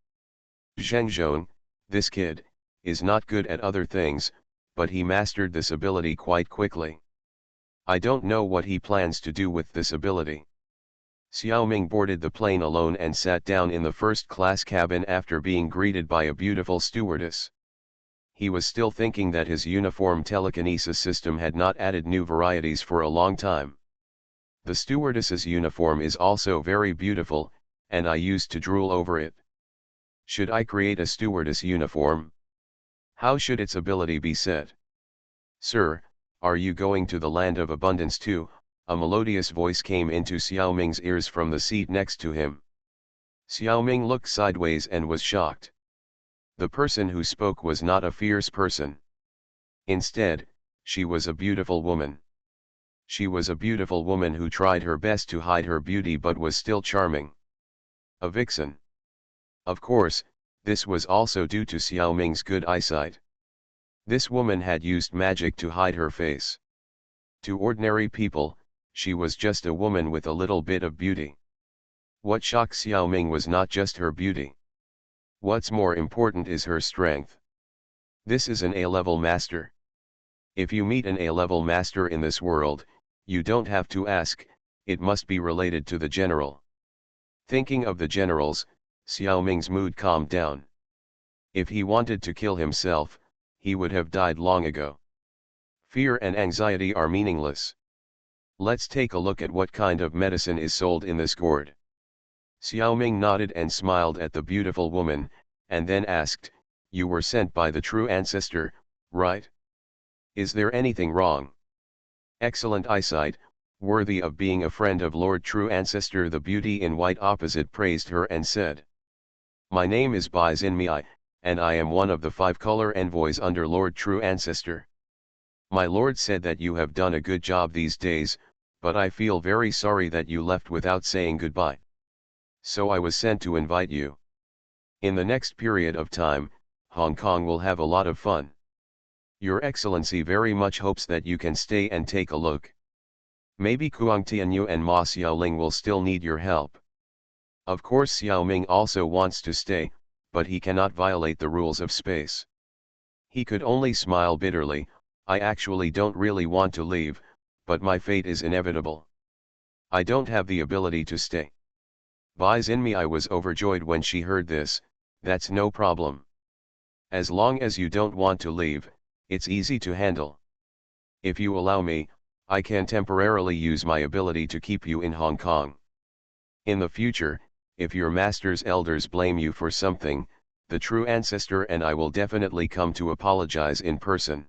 Zhenzhong, this kid, is not good at other things, but he mastered this ability quite quickly. I don't know what he plans to do with this ability. Xiaoming boarded the plane alone and sat down in the first-class cabin after being greeted by a beautiful stewardess. He was still thinking that his uniform telekinesis system had not added new varieties for a long time. The stewardess's uniform is also very beautiful, and I used to drool over it. Should I create a stewardess uniform? How should its ability be set? Sir, are you going to the land of abundance too? A melodious voice came into Xiaoming's ears from the seat next to him. Xiaoming looked sideways and was shocked. The person who spoke was not a fierce person. Instead, she was a beautiful woman. She was a beautiful woman who tried her best to hide her beauty but was still charming. A vixen. Of course, this was also due to Xiaoming's good eyesight. This woman had used magic to hide her face. To ordinary people, she was just a woman with a little bit of beauty. What shocked Xiaoming was not just her beauty. What's more important is her strength. This is an A-level master. If you meet an A-level master in this world, you don't have to ask, it must be related to the general. Thinking of the generals, Xiaoming's mood calmed down. If he wanted to kill himself, he would have died long ago. Fear and anxiety are meaningless. Let's take a look at what kind of medicine is sold in this gourd. Xiaoming nodded and smiled at the beautiful woman, and then asked, "You were sent by the true ancestor, right? Is there anything wrong?" Excellent eyesight, worthy of being a friend of Lord True Ancestor. The beauty in white opposite praised her and said, "My name is Bai Xinmei, and I am one of the 5 color envoys under Lord True Ancestor. My lord said that you have done a good job these days, but I feel very sorry that you left without saying goodbye. So I was sent to invite you. In the next period of time, Hong Kong will have a lot of fun. Your Excellency very much hopes that you can stay and take a look. Maybe Kuang Tianyu and Ma Xiaoling will still need your help." Of course Xiaoming also wants to stay, but he cannot violate the rules of space. He could only smile bitterly. "I actually don't really want to leave, but my fate is inevitable. I don't have the ability to stay." Bai Xinmei was overjoyed when she heard this. "That's no problem. As long as you don't want to leave, it's easy to handle. If you allow me, I can temporarily use my ability to keep you in Hong Kong. In the future, if your master's elders blame you for something, the true ancestor and I will definitely come to apologize in person."